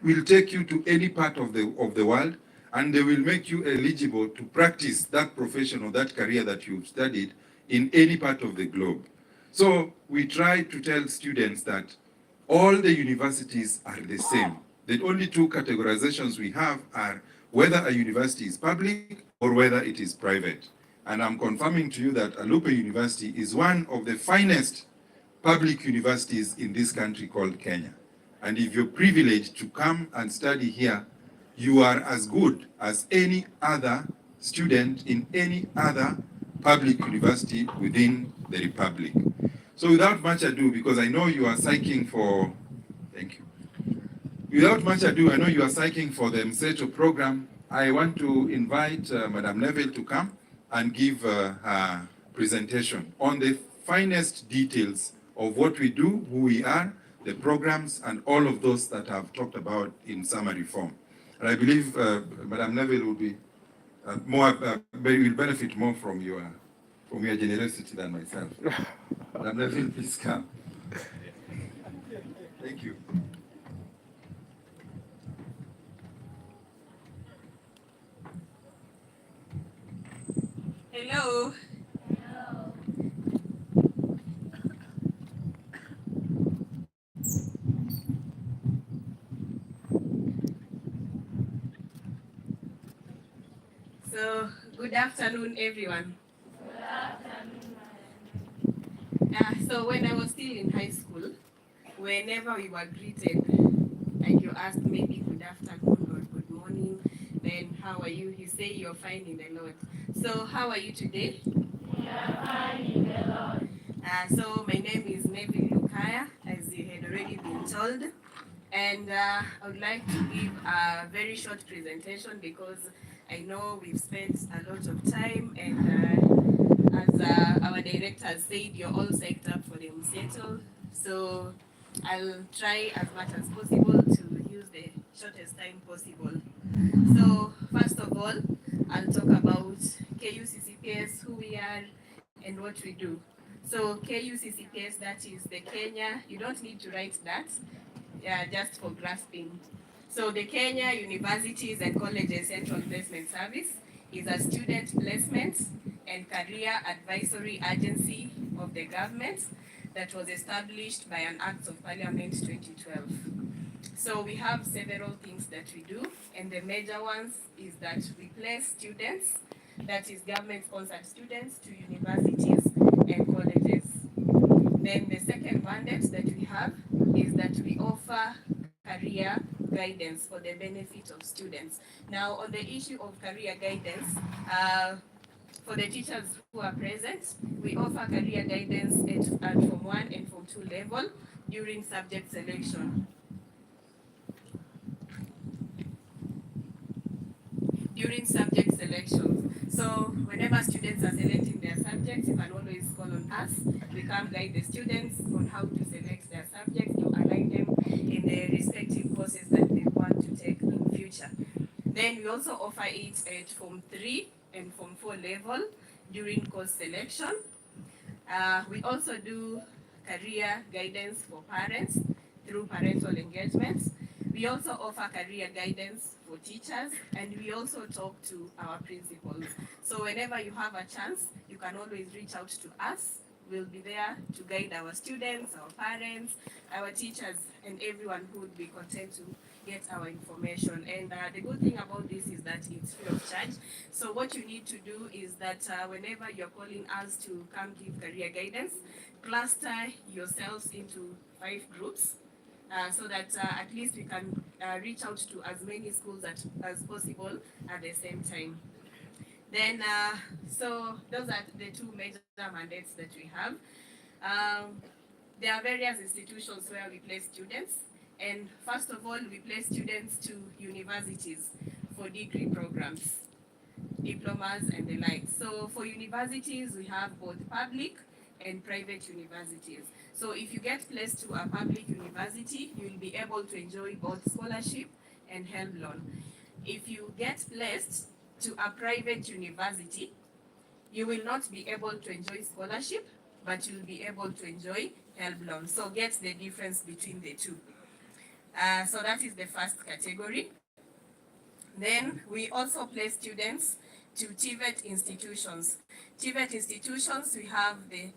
will take you to any part of the world, and they will make you eligible to practice that profession or that career that you've studied in any part of the globe. So we try to tell students that all the universities are the same. The only 2 categorizations we have are whether a university is public or whether it is private. And I'm confirming to you that Alupe University is one of the finest public universities in this country called Kenya. And if you're privileged to come and study here, you are as good as any other student in any other public university within the Republic. So without much ado, because I know you are psyching for, thank you. Without much ado, I know you are psyching for the MSETO program. I want to invite Madam Neville to come and give her presentation on the finest details of what we do, who we are, the programs, and all of those that I've talked about in summary form. And I believe Madam Neville will be will benefit more from your generosity than myself. Madam Neville, please come. Thank you. Hello. So, good afternoon, everyone. So when I was still in high school, whenever we were greeted, like you asked maybe good afternoon or good morning, then how are you? You say you're fine in the Lord. So how are you today? We are fine in the Lord. So my name is Neville Lukaya, as you had already been told. And I would like to give a very short presentation because I know we've spent a lot of time, and as our director said, you're all psyched up for the Mseto. So I'll try as much as possible to use the shortest time possible. So first of all, I'll talk about KUCCPS, who we are, and what we do. So KUCCPS, that is the Kenya, you don't need to write that, just for grasping. So the Kenya Universities and Colleges Central Placement Service is a student placement and career advisory agency of the government that was established by an Act of Parliament 2012. So we have several things that we do, and the major ones is that we place students, that is government-sponsored students, to universities and colleges. Then the second mandate that we have is that we offer career guidance for the benefit of students. Now, on the issue of career guidance, for the teachers who are present, we offer career guidance at Form 1 and Form 2 level during subject selection. During subject selections. So whenever students are selecting their subjects, you can always call on us. We can guide the students on how to select their subjects to align them in their respective courses that they want to take in future. Then we also offer it at Form 3 and Form 4 level during course selection. We also do career guidance for parents through parental engagements. We also offer career guidance for teachers, and we also talk to our principals. So whenever you have a chance, you can always reach out to us. We'll be there to guide our students, our parents, our teachers, and everyone who would be content to get our information. And the good thing about this is that it's free of charge. So what you need to do is that whenever you're calling us to come give career guidance, cluster yourselves into 5 groups so that at least we can reach out to as many schools as possible at the same time. Then, so those are the 2 major mandates that we have. There are various institutions where we place students. And first of all, we place students to universities for degree programs, diplomas and the like. So for universities, we have both public and private universities. So if you get placed to a public university, you'll be able to enjoy both scholarship and help loan. If you get placed to a private university, you will not be able to enjoy scholarship, but you'll be able to enjoy help loan. So get the difference between the two. So that is the first category. Then we also place students to TVET institutions. TVET institutions, we have the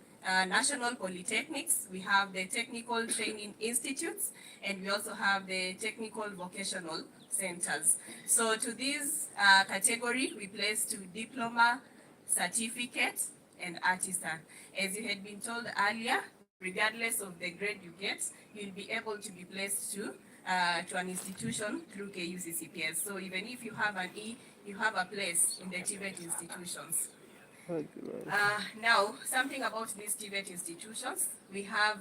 national polytechnics, we have the technical training institutes, and we also have the technical vocational centers. So to this category, we place to diploma, certificate, and artisan. As you had been told earlier, regardless of the grade you get, you'll be able to be placed to an institution through KUCCPS. So even if you have an E, you have a place in the TVET institutions. Now, something about these TVET institutions, we have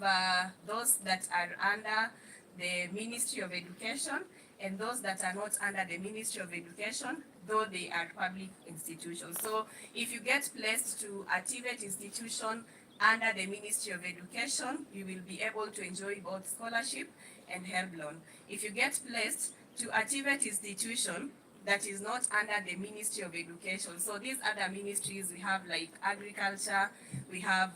those that are under the Ministry of Education and those that are not under the Ministry of Education, though they are public institutions. So if you get placed to a TVET institution under the Ministry of Education, you will be able to enjoy both scholarship and help loan. If you get placed to a TVET institution that is not under the Ministry of Education, so these other ministries, we have like agriculture, we have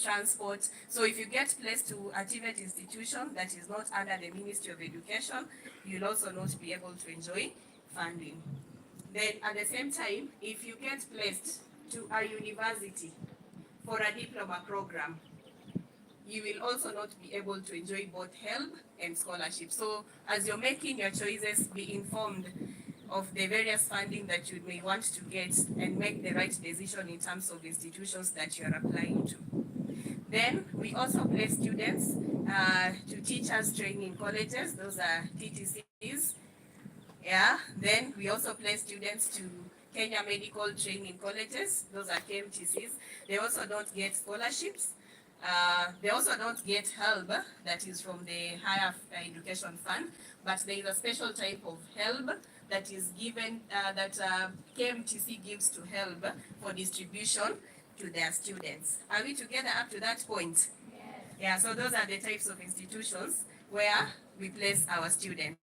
transport. So if you get placed to a TVET institution that is not under the Ministry of Education, you'll also not be able to enjoy funding. Then at the same time, if you get placed to a university for a diploma program, you will also not be able to enjoy both help and scholarship. So as you're making your choices, be informed of the various funding that you may want to get and make the right decision in terms of institutions that you are applying to. Then we also place students to teachers training colleges, those are TTCs. Yeah, then we also place students to Kenya Medical Training Colleges, those are KMTCs. They also don't get scholarships. They also don't get help that is from the Higher Education Fund, but there is a special type of help that is given, that KMTC gives to help for distribution to their students. Are we together up to that point? Yes. Yeah, so those are the types of institutions where we place our students.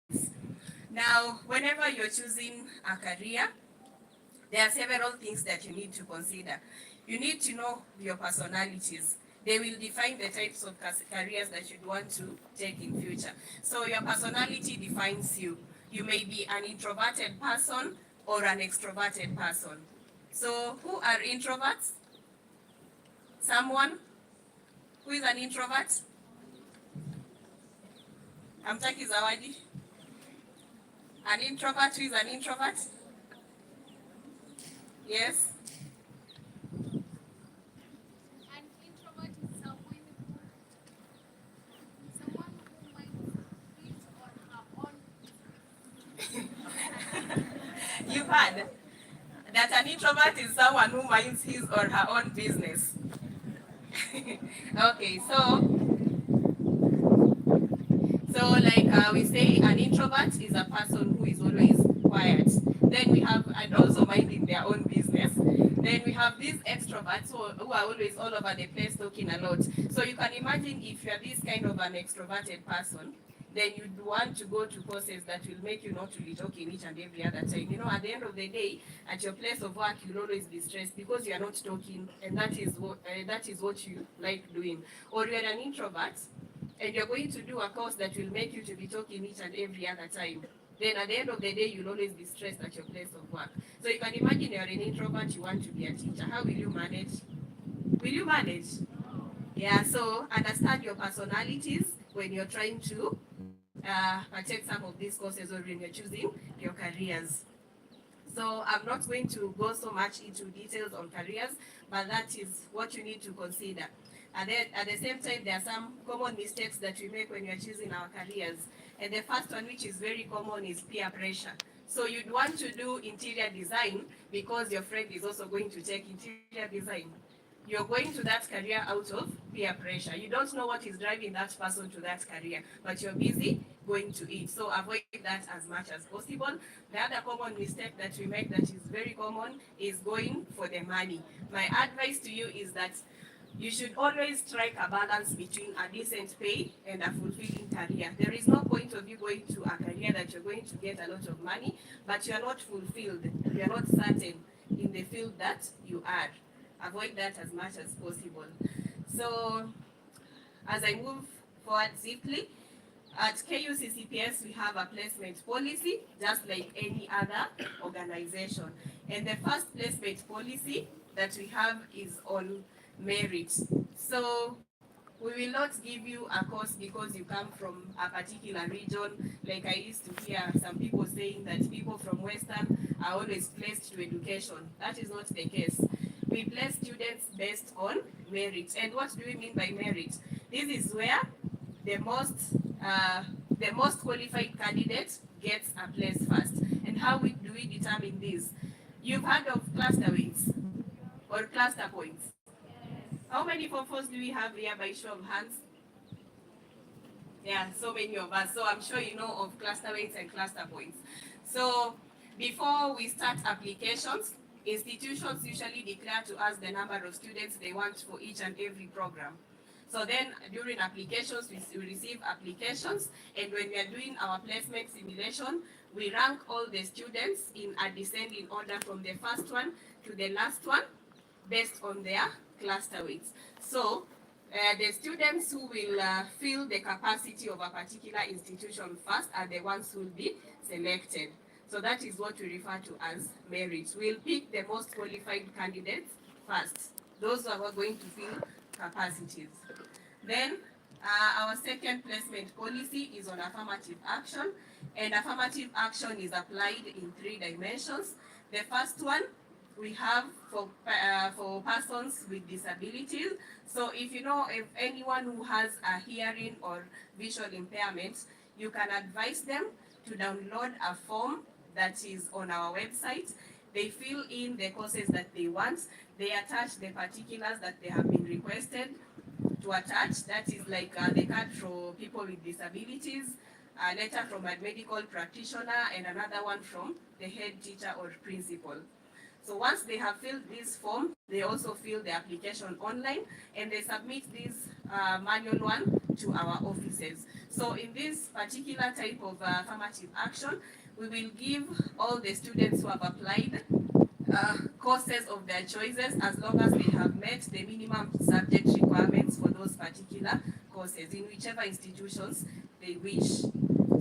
Now, whenever you're choosing a career, there are several things that you need to consider. You need to know your personalities. They will define the types of careers that you'd want to take in future. So your personality defines you. You may be an introverted person or an extroverted person. So who are introverts? Someone who is an introvert? Amtaki Zawadi? An introvert who is an introvert? Yes? An introvert is someone who might his or her own. You've heard that an introvert is someone who minds his or her own business. Okay, so like we say, an introvert is a person who is always quiet. Then we have, and also minding their own business. Then we have these extroverts who are always all over the place talking a lot. So you can imagine if you're this kind of an extroverted person, then you'd want to go to courses that will make you not to be talking each and every other time. You know, at the end of the day, at your place of work, you'll always be stressed because you are not talking, and that is what you like doing. Or you're an introvert, and you're going to do a course that will make you to be talking each and every other time. Then at the end of the day, you'll always be stressed at your place of work. So you can imagine you're an introvert, you want to be a teacher. How will you manage? Will you manage? Yeah, so understand your personalities when you're trying to attend some of these courses or when you're choosing your careers. So I'm not going to go so much into details on careers, but that is what you need to consider. And then at the same time, there are some common mistakes that we make when you're choosing our careers. And the first one, which is very common, is peer pressure. So you'd want to do interior design because your friend is also going to take interior design. You're going to that career out of peer pressure. You don't know what is driving that person to that career, but you're busy going to it. So avoid that as much as possible. The other common mistake that we make that is very common is going for the money. My advice to you is that you should always strike a balance between a decent pay and a fulfilling career. There is no point of you going to a career that you're going to get a lot of money, but you're not fulfilled. You're not certain in the field that you are. Avoid that as much as possible. So, as I move forward swiftly, at KUCCPS we have a placement policy, just like any other organization. And the first placement policy that we have is on merit. So we will not give you a course because you come from a particular region. Like I used to hear some people saying that people from Western are always placed to education. That is not the case. We place students based on merit. And what do we mean by merit? This is where the most qualified candidate gets a place first. And how do we determine this? You've heard of cluster weights or cluster points. How many purposes do we have here by show of hands? Yeah, so many of us. So I'm sure you know of cluster weights and cluster points. So before we start applications, institutions usually declare to us the number of students they want for each and every program. So then during applications, we receive applications, and when we are doing our placement simulation, we rank all the students in a descending order from the first one to the last one based on their cluster weights. So the students who will fill the capacity of a particular institution first are the ones who will be selected. So that is what we refer to as merit. We'll pick the most qualified candidates first, those who are going to fill capacities. Then our second placement policy is on affirmative action, and affirmative action is applied in 3 dimensions. The first one we have for persons with disabilities. So if anyone who has a hearing or visual impairment, you can advise them to download a form that is on our website. They fill in the courses that they want. They attach the particulars that they have been requested to attach. That is like the card for people with disabilities, a letter from a medical practitioner, and another one from the head teacher or principal. So once they have filled this form, they also fill the application online, and they submit this manual one to our offices. So in this particular type of affirmative action, we will give all the students who have applied courses of their choices as long as they have met the minimum subject requirements for those particular courses in whichever institutions they wish.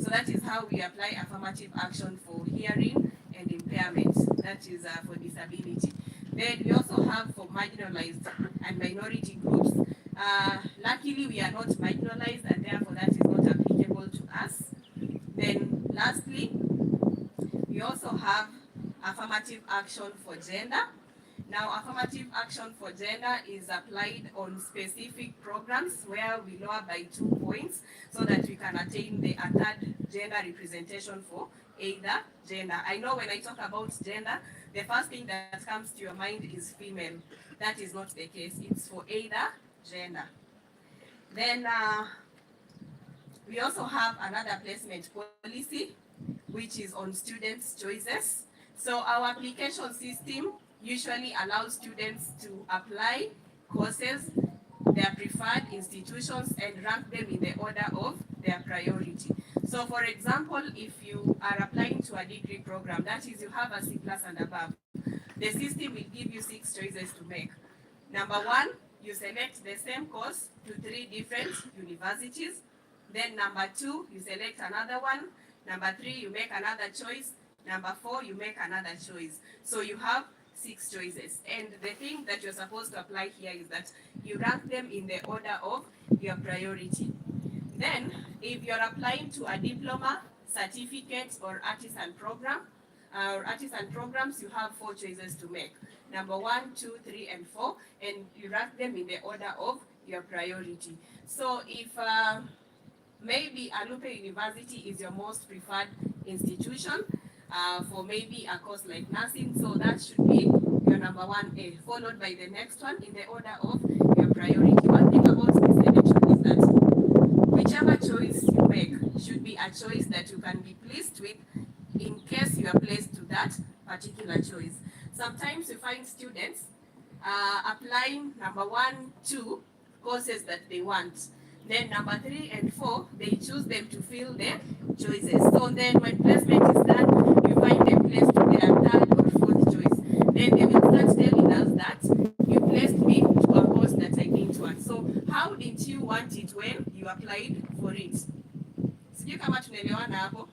So that is how we apply affirmative action for hearing and impairment, that is for disability. Then we also have for marginalized and minority groups. Luckily, we are not marginalized, and therefore that is not applicable to us. Then lastly, we also have affirmative action for gender. Now, affirmative action for gender is applied on specific programs where we lower by 2 points so that we can attain the third gender representation for either gender. I know when I talk about gender, the first thing that comes to your mind is female. That is not the case. It's for either gender. Then we also have another placement policy, which is on students' choices. So our application system usually allows students to apply courses, their preferred institutions, and rank them in the order of their priority. So for example, if you are applying to a degree program, that is you have a C+ and above, the system will give you 6 choices to make. Number 1, you select the same course to 3 different universities. Then number 2, you select another one. Number 3, you make another choice. Number 4, you make another choice. So you have 6 choices. And the thing that you're supposed to apply here is that you rank them in the order of your priority. Then, if you're applying to a diploma, certificate, or artisan program, programs, you have 4 choices to make. Number 1, 2, 3, and 4, and you rank them in the order of your priority. So if maybe Alupe University is your most preferred institution for maybe a course like nursing, so that should be your number 1A, followed by the next one in the order of your priority. One thing about this selection is that whichever choice you make should be a choice that you can be pleased with in case you are placed to that particular choice. Sometimes you find students applying number 1, 2 courses that they want. Then number 3 and 4, they choose them to fill their choices. So then when placement is done, you find them placed to their 3rd or 4th choice. Then they will start telling us that you placed me to a course that I didn't want. So how did you want it when you applied for it? Sijui kama tunaelewana hapo?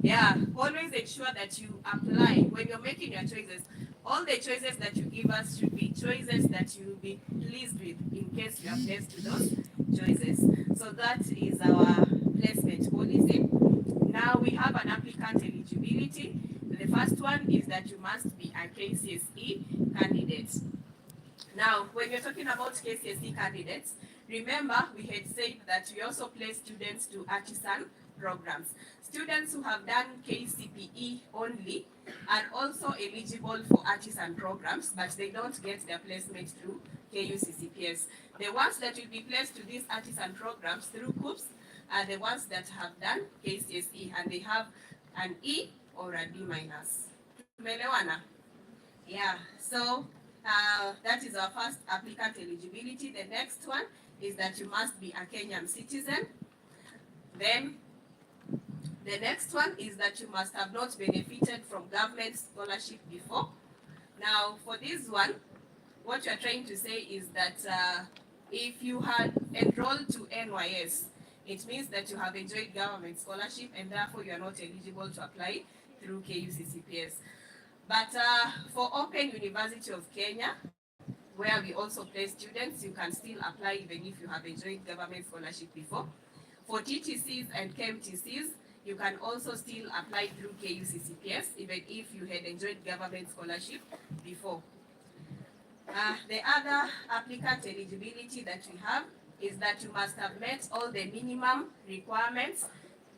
Yeah, always ensure that you apply when you're making your choices. All the choices that you give us should be choices that you will be pleased with in case you are placed to those choices. So that is our placement policy. Now we have an applicant eligibility. The first one is that you must be a KCSE candidate. Now, when you're talking about KCSE candidates, remember we had said that we also place students to artisan programs. Students who have done KCPE only are also eligible for artisan programs, but they don't get their placement through KUCCPS. The ones that will be placed to these artisan programs through COOPS are the ones that have done KCSE and they have an E or a D-. Tumeelewana? Yeah, so that is our first applicant eligibility. The next one is that you must be a Kenyan citizen. Then the next one is that you must have not benefited from government scholarship before. Now, for this one, what you're trying to say is that if you had enrolled to NYS, it means that you have enjoyed government scholarship and therefore you are not eligible to apply through KUCCPS. But for Open University of Kenya, where we also place students, you can still apply even if you have enjoyed government scholarship before. For TTCs and KMTCs, you can also still apply through KUCCPS even if you had enjoyed government scholarship before. The other applicant eligibility that we have is that you must have met all the minimum requirements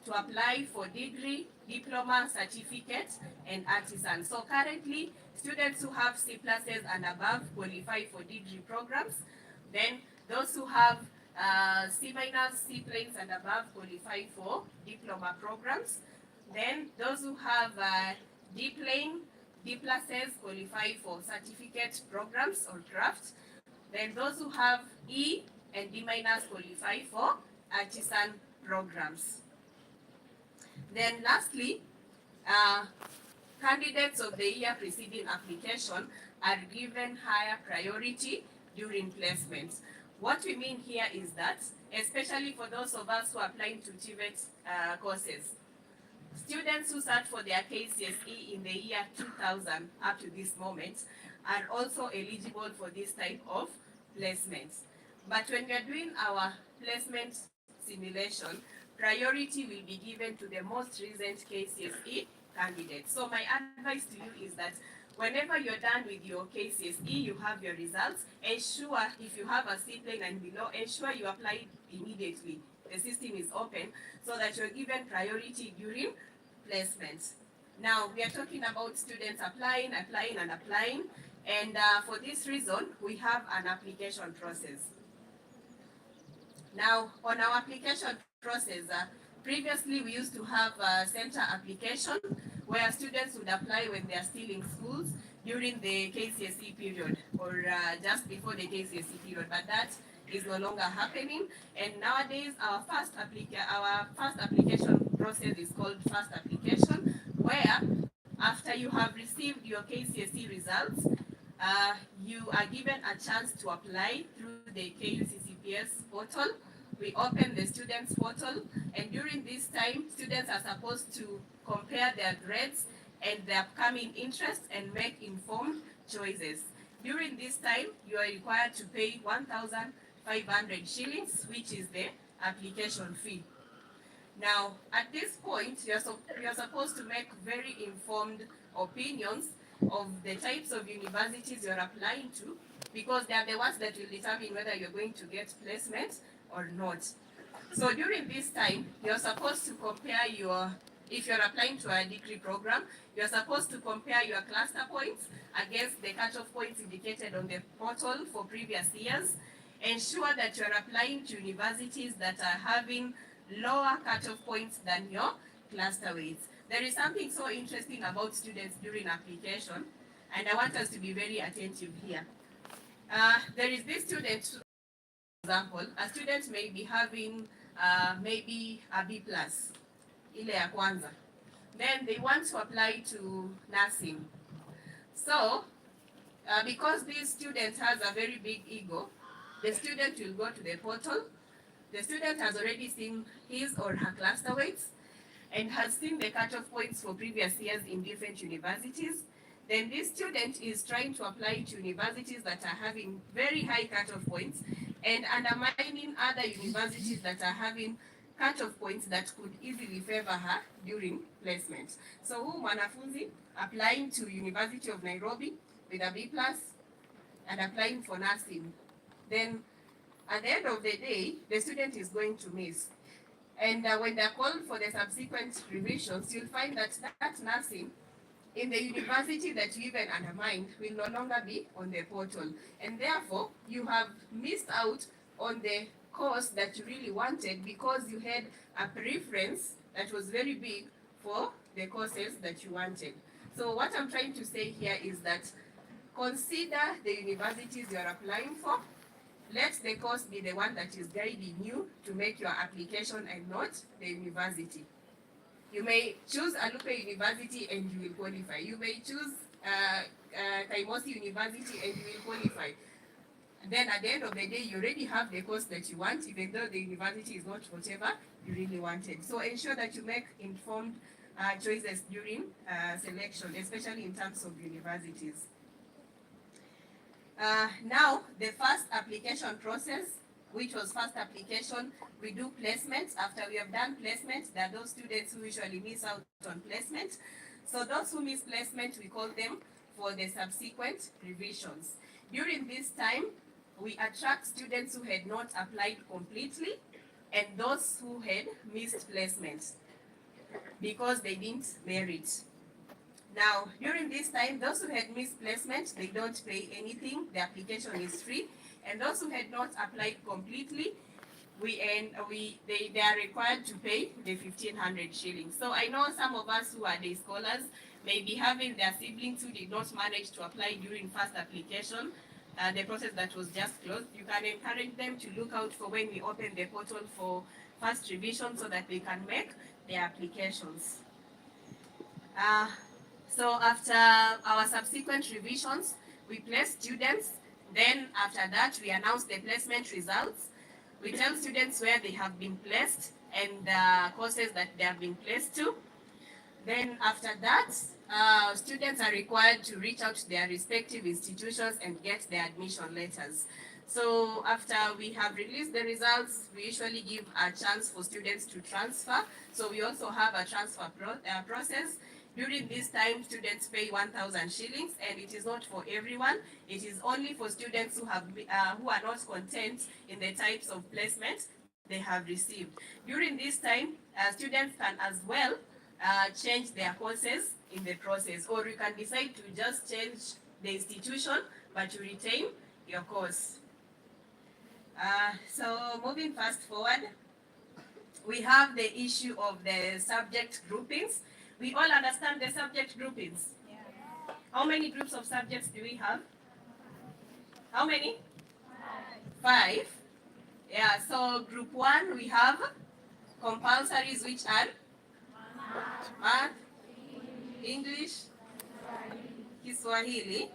to apply for degree, diploma, certificate, and artisan. So currently, students who have C+ and above qualify for degree programs. Then those who have C-, C planes and above qualify for diploma programs. Then those who have D plane, D+, qualify for certificate programs or crafts. Then those who have E and D- qualify for artisan programs. Then lastly, candidates of the year preceding application are given higher priority during placements. What we mean here is that, especially for those of us who are applying to TVET courses, students who sat for their KCSE in the year 2000 up to this moment are also eligible for this type of placements. But when we are doing our placement simulation, priority will be given to the most recent KCSE candidates. So my advice to you is that whenever you're done with your KCSE, you have your results, ensure if you have a C plane and below, ensure you apply immediately. The system is open so that you're given priority during placement. Now, we are talking about students applying, and for this reason, we have an application process. Now, on our application process, previously we used to have a center application where students would apply when they are still in schools during the KCSE period or just before the KCSE period, but that is no longer happening. And nowadays, our first application process is called first application, where after you have received your KCSE results, you are given a chance to apply through the KUCCPS portal. We open the students portal, and during this time, students are supposed to compare their grades and their upcoming interests and make informed choices. During this time, you are required to pay 1,500 shillings, which is the application fee. Now, at this point, you're supposed to make very informed opinions of the types of universities you're applying to, because they are the ones that will determine whether you're going to get placement or not. So during this time, you're supposed to compare if you're applying to a degree program, you're supposed to compare your cluster points against the cutoff points indicated on the portal for previous years. Ensure that you're applying to universities that are having lower cutoff points than your cluster weights. There is something so interesting about students during application, and I want us to be very attentive here. There is this student, for example, a student may be having maybe a B+, ile ya kwanza. Then they want to apply to nursing. So, because this student has a very big ego, the student will go to the portal. The student has already seen his or her cluster weights and has seen the cutoff points for previous years in different universities. Then this student is trying to apply to universities that are having very high cutoff points and undermining other universities that are having cutoff points that could easily favor her during placement. So who mwanafunzi applying to University of Nairobi with a B+ and applying for nursing. Then at the end of the day, the student is going to miss. And when they're called for the subsequent revisions, you'll find that that nursing in the university that you even undermined will no longer be on the portal. And therefore, you have missed out on the course that you really wanted because you had a preference that was very big for the courses that you wanted. So what I'm trying to say here is that consider the universities you're applying for. Let the course be the one that is guiding you to make your application and not the university. You may choose Alupe University and you will qualify. You may choose Kaimosi University and you will qualify. And then at the end of the day, you already have the course that you want, even though the university is not whatever you really wanted. So ensure that you make informed choices during selection, especially in terms of universities. Now, the first application process, which was first application, we do placements. After we have done placement, there are those students who usually miss out on placement. So those who miss placement, we call them for the subsequent revisions. During this time, we attract students who had not applied completely and those who had missed placements because they didn't merit. Now, during this time, those who had missed placement, they don't pay anything. The application is free. And those who had not applied completely, they are required to pay the 1,500 shillings. So I know some of us who are day scholars may be having their siblings who did not manage to apply during first application, the process that was just closed. You can encourage them to look out for when we open the portal for first revision so that they can make their applications. So after our subsequent revisions, we place students. Then after that, we announce the placement results. We tell students where they have been placed and the courses that they have been placed to. Then after that, students are required to reach out to their respective institutions and get their admission letters. So after we have released the results, we usually give a chance for students to transfer. So we also have a transfer process. During this time, students pay 1,000 shillings, and it is not for everyone. It is only for students who are not content in the types of placement they have received. During this time, students can as well change their courses in the process, or you can decide to just change the institution, but you retain your course. So moving fast forward, we have the issue of the subject groupings. We all understand the subject groupings. Yeah. How many groups of subjects do we have? How many? 5. Yeah, so group 1, we have compulsories, which are Math, English, Kiswahili.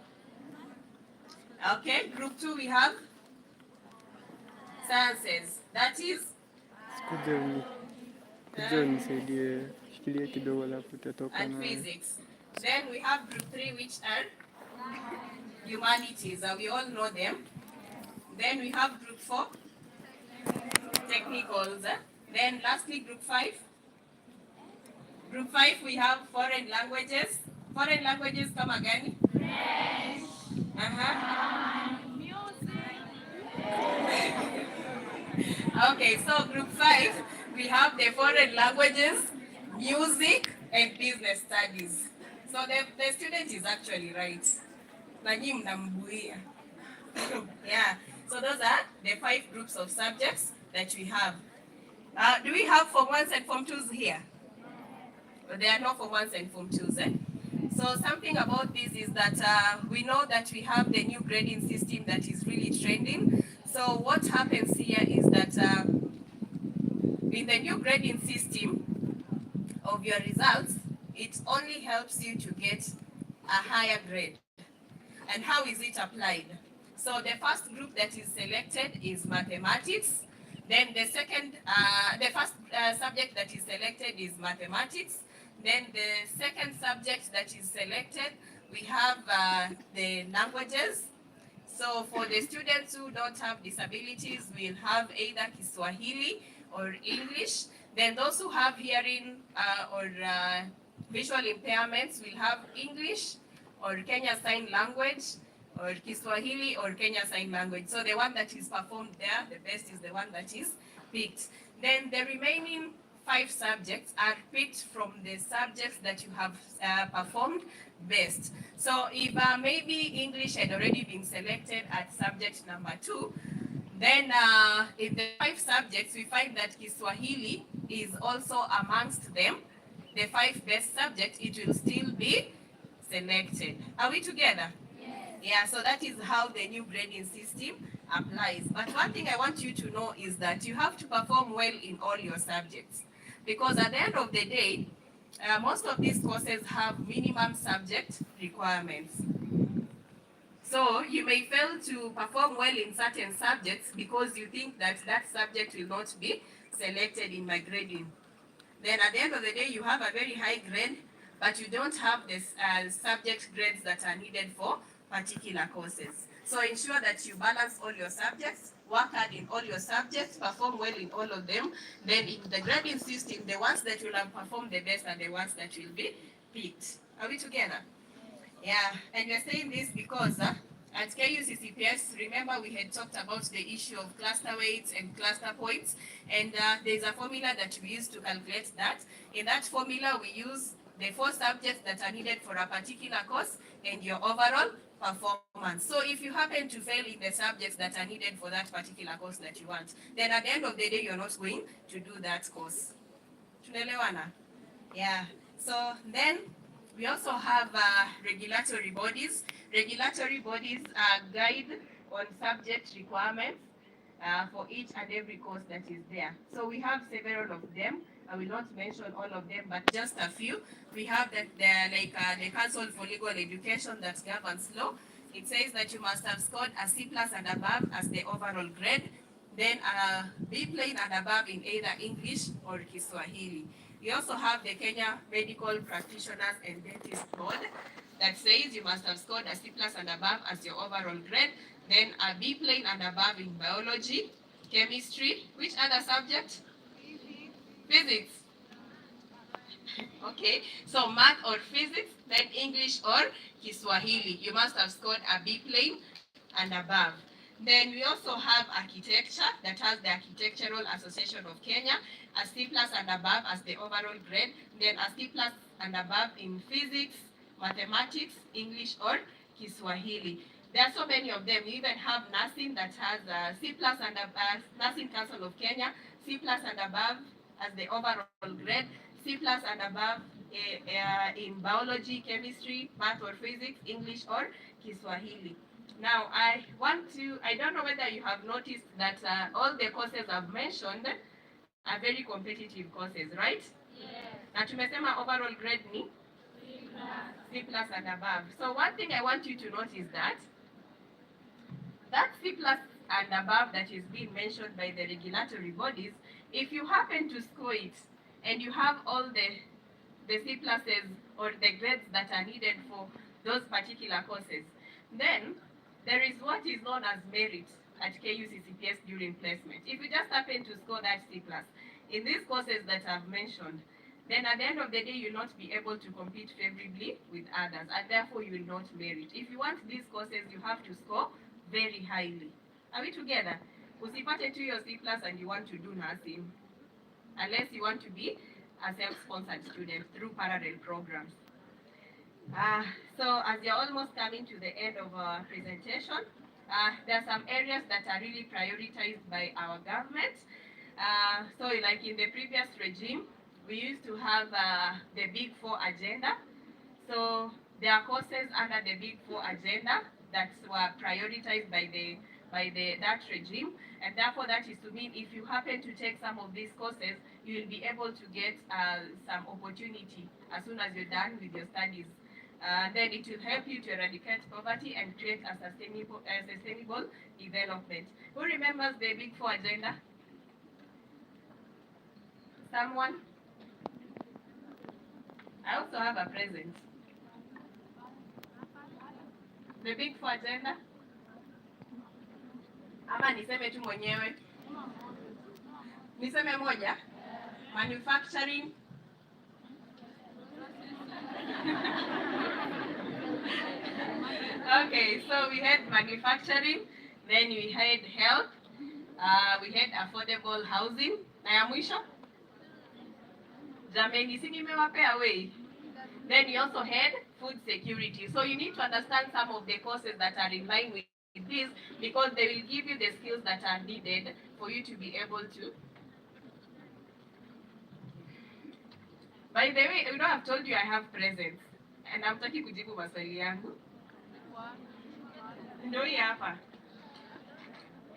Okay, group 2, we have sciences. That is and physics. Then we have group 3, which are humanities. We all know them. Then we have group 4, technicals. Then lastly, group 5. Group 5, we have foreign languages. Foreign languages come again? French. Okay, so group 5, we have the foreign languages, music, and business studies. So the student is actually right. Yeah, so those are the 5 groups of subjects that we have. Do we have Form 1s and Form 2s here? There are no Form 1s and Form 2s. So something about this is that we know that we have the new grading system that is really trending. So what happens here is that in the new grading system of your results, it only helps you to get a higher grade. And how is it applied? So the first group that is selected is mathematics. Then the first subject that is selected is mathematics. Then the second subject that is selected, we have the languages. So for the students who don't have disabilities, we'll have either Kiswahili or English. Then those who have hearing or visual impairments will have English or Kenya Sign Language or Kiswahili or Kenya Sign Language. So the one that is performed there, the best is the one that is picked. Then the remaining 5 subjects are picked from the subjects that you have performed best. So if maybe English had already been selected at subject number 2, then in the 5 subjects, we find that Kiswahili is also amongst them. The 5 best subjects, it will still be selected. Are we together? Yes. Yeah, so that is how the new grading system applies. But one thing I want you to know is that you have to perform well in all your subjects. Because at the end of the day, most of these courses have minimum subject requirements. So you may fail to perform well in certain subjects because you think that that subject will not be selected in my grading. Then at the end of the day, you have a very high grade, but you don't have the subject grades that are needed for particular courses. So ensure that you balance all your subjects, work hard in all your subjects, perform well in all of them. Then in the grading system, the ones that will have performed the best are the ones that will be picked. Are we together? Yeah, and we're saying this because at KUCCPS, remember we had talked about the issue of cluster weights and cluster points, and there's a formula that we use to calculate that. In that formula, we use the 4 subjects that are needed for a particular course and your overall performance. So if you happen to fail in the subjects that are needed for that particular course that you want, then at the end of the day, you're not going to do that course. Tunaelewana? Yeah. So then we also have regulatory bodies. Regulatory bodies guide on subject requirements for each and every course that is there. So we have several of them. I will not mention all of them, but just a few. We have the Council for Legal Education that governs law. It says that you must have scored a C+ and above as the overall grade, then B plain and above in either English or Kiswahili. We also have the Kenya Medical Practitioners and Dentists Board that says you must have scored a C+ and above as your overall grade, then a B plain and above in biology, chemistry, which other subject? Physics. Okay, so math or physics, then English or Kiswahili. You must have scored a B plain and above. Then we also have architecture, that has the Architectural Association of Kenya, a C+ and above as the overall grade, then a C+ and above in physics, mathematics, English or Kiswahili. There are so many of them. We even have nursing that has a C+ and above, Nursing Council of Kenya, C+ and above as the overall grade, C+ and above in biology, chemistry, math or physics, English or Kiswahili. Now, I don't know whether you have noticed that all the courses I've mentioned are very competitive courses, right? Yes. Na tumesema overall grade ni? C+ and above. So one thing I want you to note is that C+ and above that is being mentioned by the regulatory bodies, if you happen to score it and you have all the C+s or the grades that are needed for those particular courses, then there is what is known as merit at KUCCPS during placement. If you just happen to score that C+ in these courses that I've mentioned, then at the end of the day, you'll not be able to compete favorably with others, and therefore you will not merit. If you want these courses, you have to score very highly. Are we together? Usipate tu your C+ and you want to do nursing, unless you want to be a self-sponsored student through parallel programs. So as you're almost coming to the end of our presentation, there are some areas that are really prioritized by our government. So like in the previous regime, we used to have the Big 4 agenda. So there are courses under the Big 4 agenda that were prioritized by that regime, and therefore that is to mean if you happen to take some of these courses, you will be able to get some opportunity as soon as you're done with your studies. Then it will help you to eradicate poverty and create a sustainable development. Who remembers the Big 4 agenda? Someone? I also have a present. The Big 4 agenda? Ama niseme tu mwenyewe? Niseme moja? Manufacturing. Okay, so we had manufacturing, then we had health, we had affordable housing. Na ya mwisho? Jameni, si nimewapea away. Then you also had food security. So you need to understand some of the courses that are in line with this, because they will give you the skills that are needed for you to be able to. By the way, you know, I've told you I have presents, and I'm talking kujibu maswali yangu. Ndio hii hapa.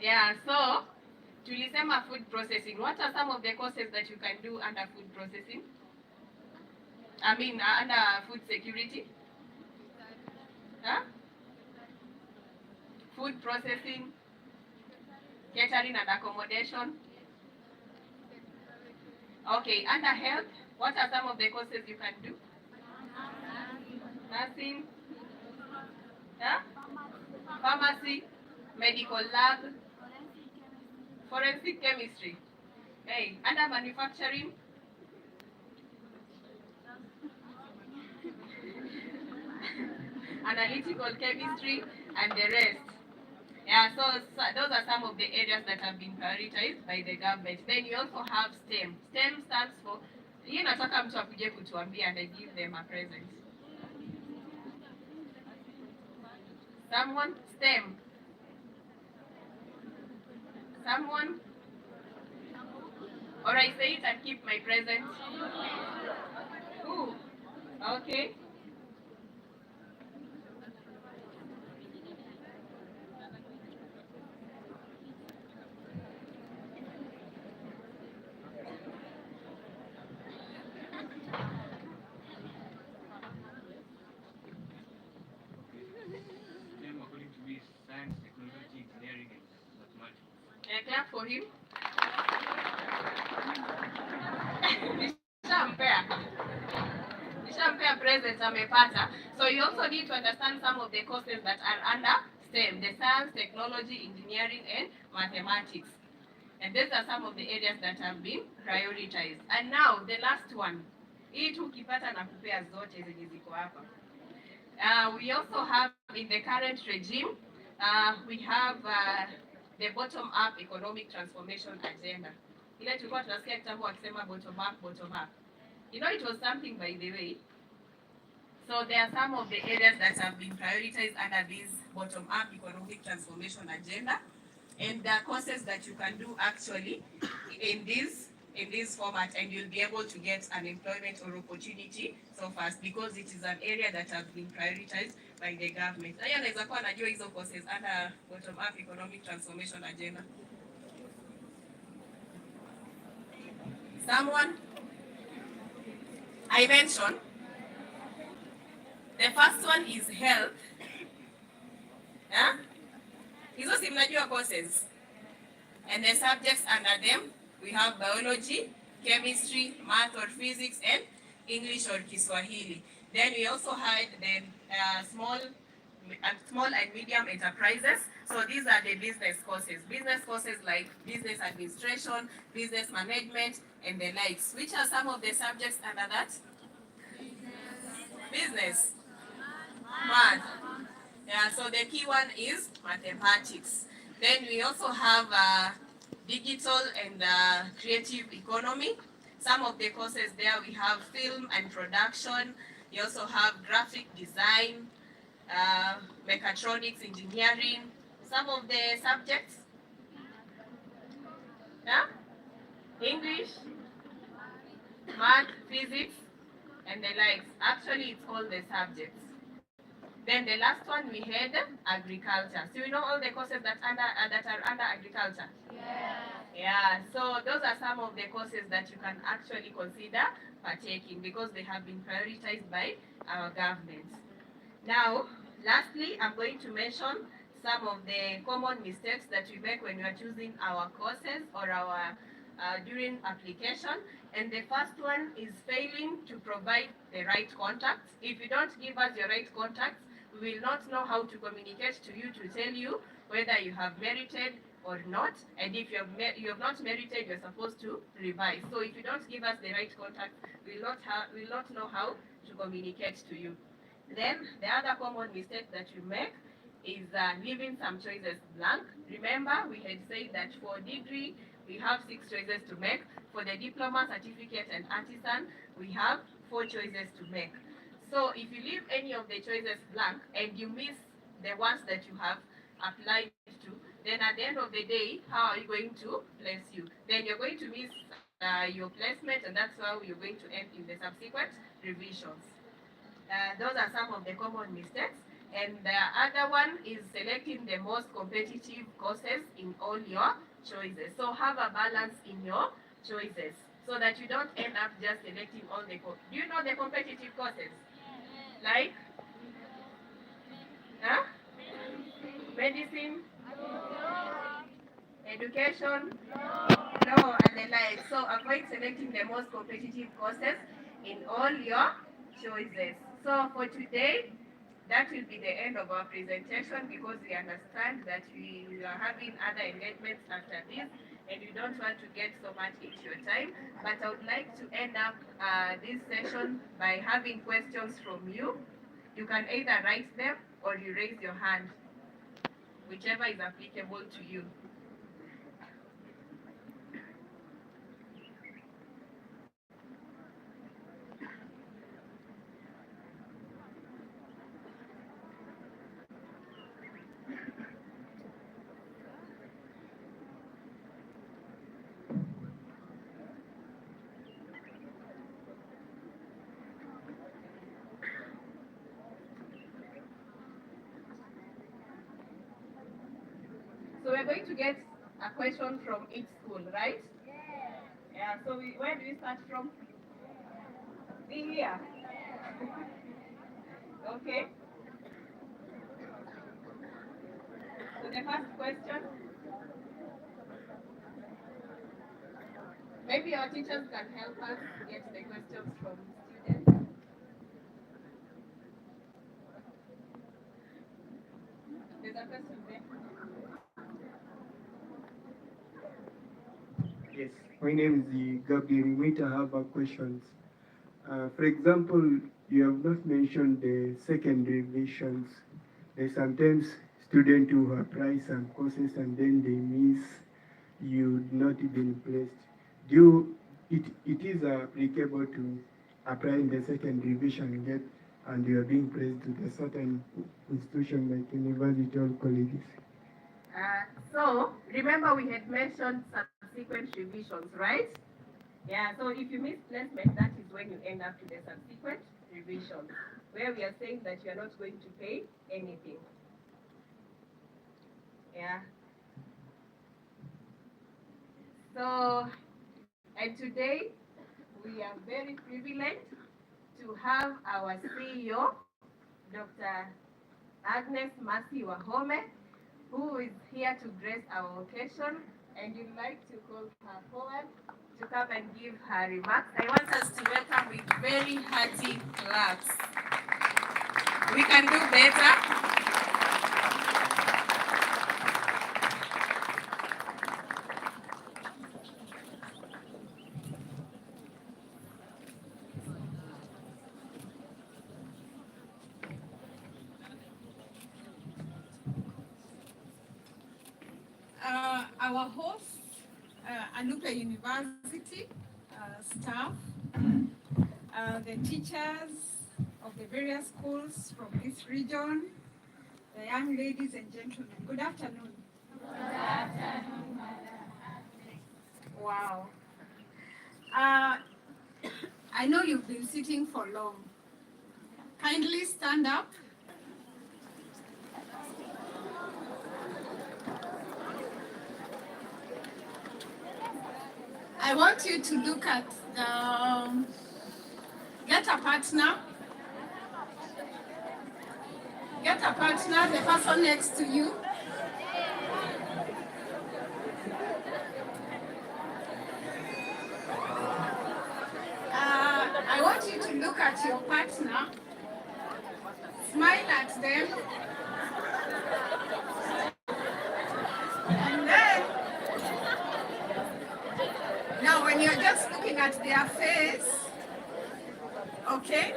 Yeah, so tulisema food processing. What are some of the courses that you can do under food processing? I mean, under food security? Huh? Food processing, catering and accommodation. Okay, under health, what are some of the courses you can do? Nursing, yeah? Pharmacy, medical lab, forensic chemistry. Hey, under manufacturing, analytical chemistry, and the rest. Yeah, so those are some of the areas that have been prioritized by the government. Then you also have STEM. STEM stands for, hii nataka mtu akuje kutuambia and I give them a present. Someone? STEM. Someone? Or I say it and keep my present. Who? Okay. STEM, according to me, is science, technology, engineering, and mathematics. Clap for him. Nishampea present amepata. So you also need to understand some of the courses that are under STEM, the science, technology, engineering, and mathematics. And these are some of the areas that have been prioritized. And now the last one. Hii tu ukipata na kupea zote zenye ziko hapa. We also have in the current regime, we have the bottom-up economic transformation agenda. Ile tulikuwa tunasikia kitambo wakisema bottom up. You know, it was something by the way. So there are some of the areas that have been prioritized under this bottom-up economic transformation agenda, and the courses that you can do actually in this format, and you'll be able to get an employment or opportunity so fast because it is an area that has been prioritized by the government. Nani anaweza kuwa anajua hizo courses under bottom-up economic transformation agenda? Someone? I mentioned the first one is health. Yeah? Hizo si mnajua courses. And the subjects under them, we have biology, chemistry, math or physics, and English or Kiswahili. Then we also had the small and medium enterprises. So these are the business courses. Business courses like business administration, business management, and the likes. Which are some of the subjects under that? Business. Math. Yeah, so the key one is mathematics. Then we also have digital and creative economy. Some of the courses there we have film and production. You also have graphic design, mechatronics engineering. Some of the subjects, yeah? English, math, physics, and the likes. Actually, it's all the subjects. Then the last one we had agriculture. So you know all the courses that are under agriculture? Yeah, so those are some of the courses that you can actually consider partaking because they have been prioritized by our government. Now, lastly, I'm going to mention some of the common mistakes that we make when we are choosing our courses or our during application. And the first one is failing to provide the right contacts. If you don't give us your right contacts, we will not know how to communicate to you to tell you whether you have merited or not. And if you have not merited, you're supposed to revise. So if you don't give us the right contact, we'll not know how to communicate to you. Then the other common mistake that you make is leaving some choices blank. Remember, we had said that for degree, we have 6 choices to make. For the diploma, certificate, and artisan, we have 4 choices to make. So if you leave any of the choices blank and you miss the ones that you have applied to, then at the end of the day, how are you going to place you? Then you're going to miss your placement, and that's how you're going to end in the subsequent revisions. Those are some of the common mistakes. And the other one is selecting the most competitive courses in all your choices. So have a balance in your choices so that you don't end up just selecting all the courses. Do you know the competitive courses? Like? Huh? Medicine? Education? know, and the like. So avoid selecting the most competitive courses in all your choices. So for today, that will be the end of our presentation because we understand that we are having other engagements after this and you don't want to get so much into your time. But I would like to end up this session by having questions from you. You can either write them or you raise your hand, whichever is applicable to you. So we're going to get a question from each school, right? Yeah, so where do we start from? Here. Okay. So the first question. Maybe our teachers can help us get the questions from students. There's a question there. Yes, my name is Gabriel Wait. I have a questions. For example, you have not mentioned the secondary revisions. There's sometimes students who apply some courses and then they miss, you not even placed. It is applicable to apply in the second revision get and you are being placed to the certain institution like university or colleges. So remember we had mentioned subsequent revisions, right? Yeah, so if you miss placement, that is when you end up to the subsequent revision, where we are saying that you are not going to pay anything. Yeah. So, and today we are very privileged to have our CEO, Dr. Agnes Mercy Wahome, who is here to grace our occasion, and you'd like to call her forward to come and give her remarks. I want us to welcome with very hearty claps. We can do better. Our host, Alupe University staff, the teachers of the various schools from this region, the young ladies and gentlemen, good afternoon. Good afternoon, Madam. Wow. I know you've been sitting for long. Kindly stand up. I want you to look at the, get a partner. Get a partner, the person next to you. I want you to look at your partner, smile at them, and then, now when you're just looking at their face, okay?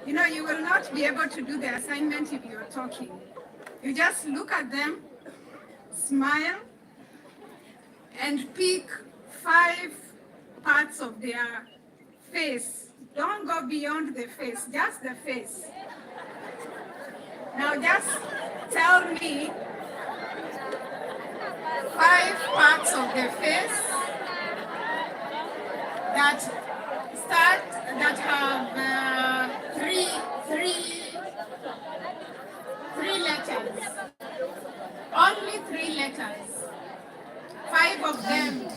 You know, you will not be able to do the assignment if you're talking. You just look at them, smile, and pick 5 parts of their face. Don't go beyond the face, just the face. Now just tell me 5 parts of the face that have three letters. Only 3 letters. 5 of them.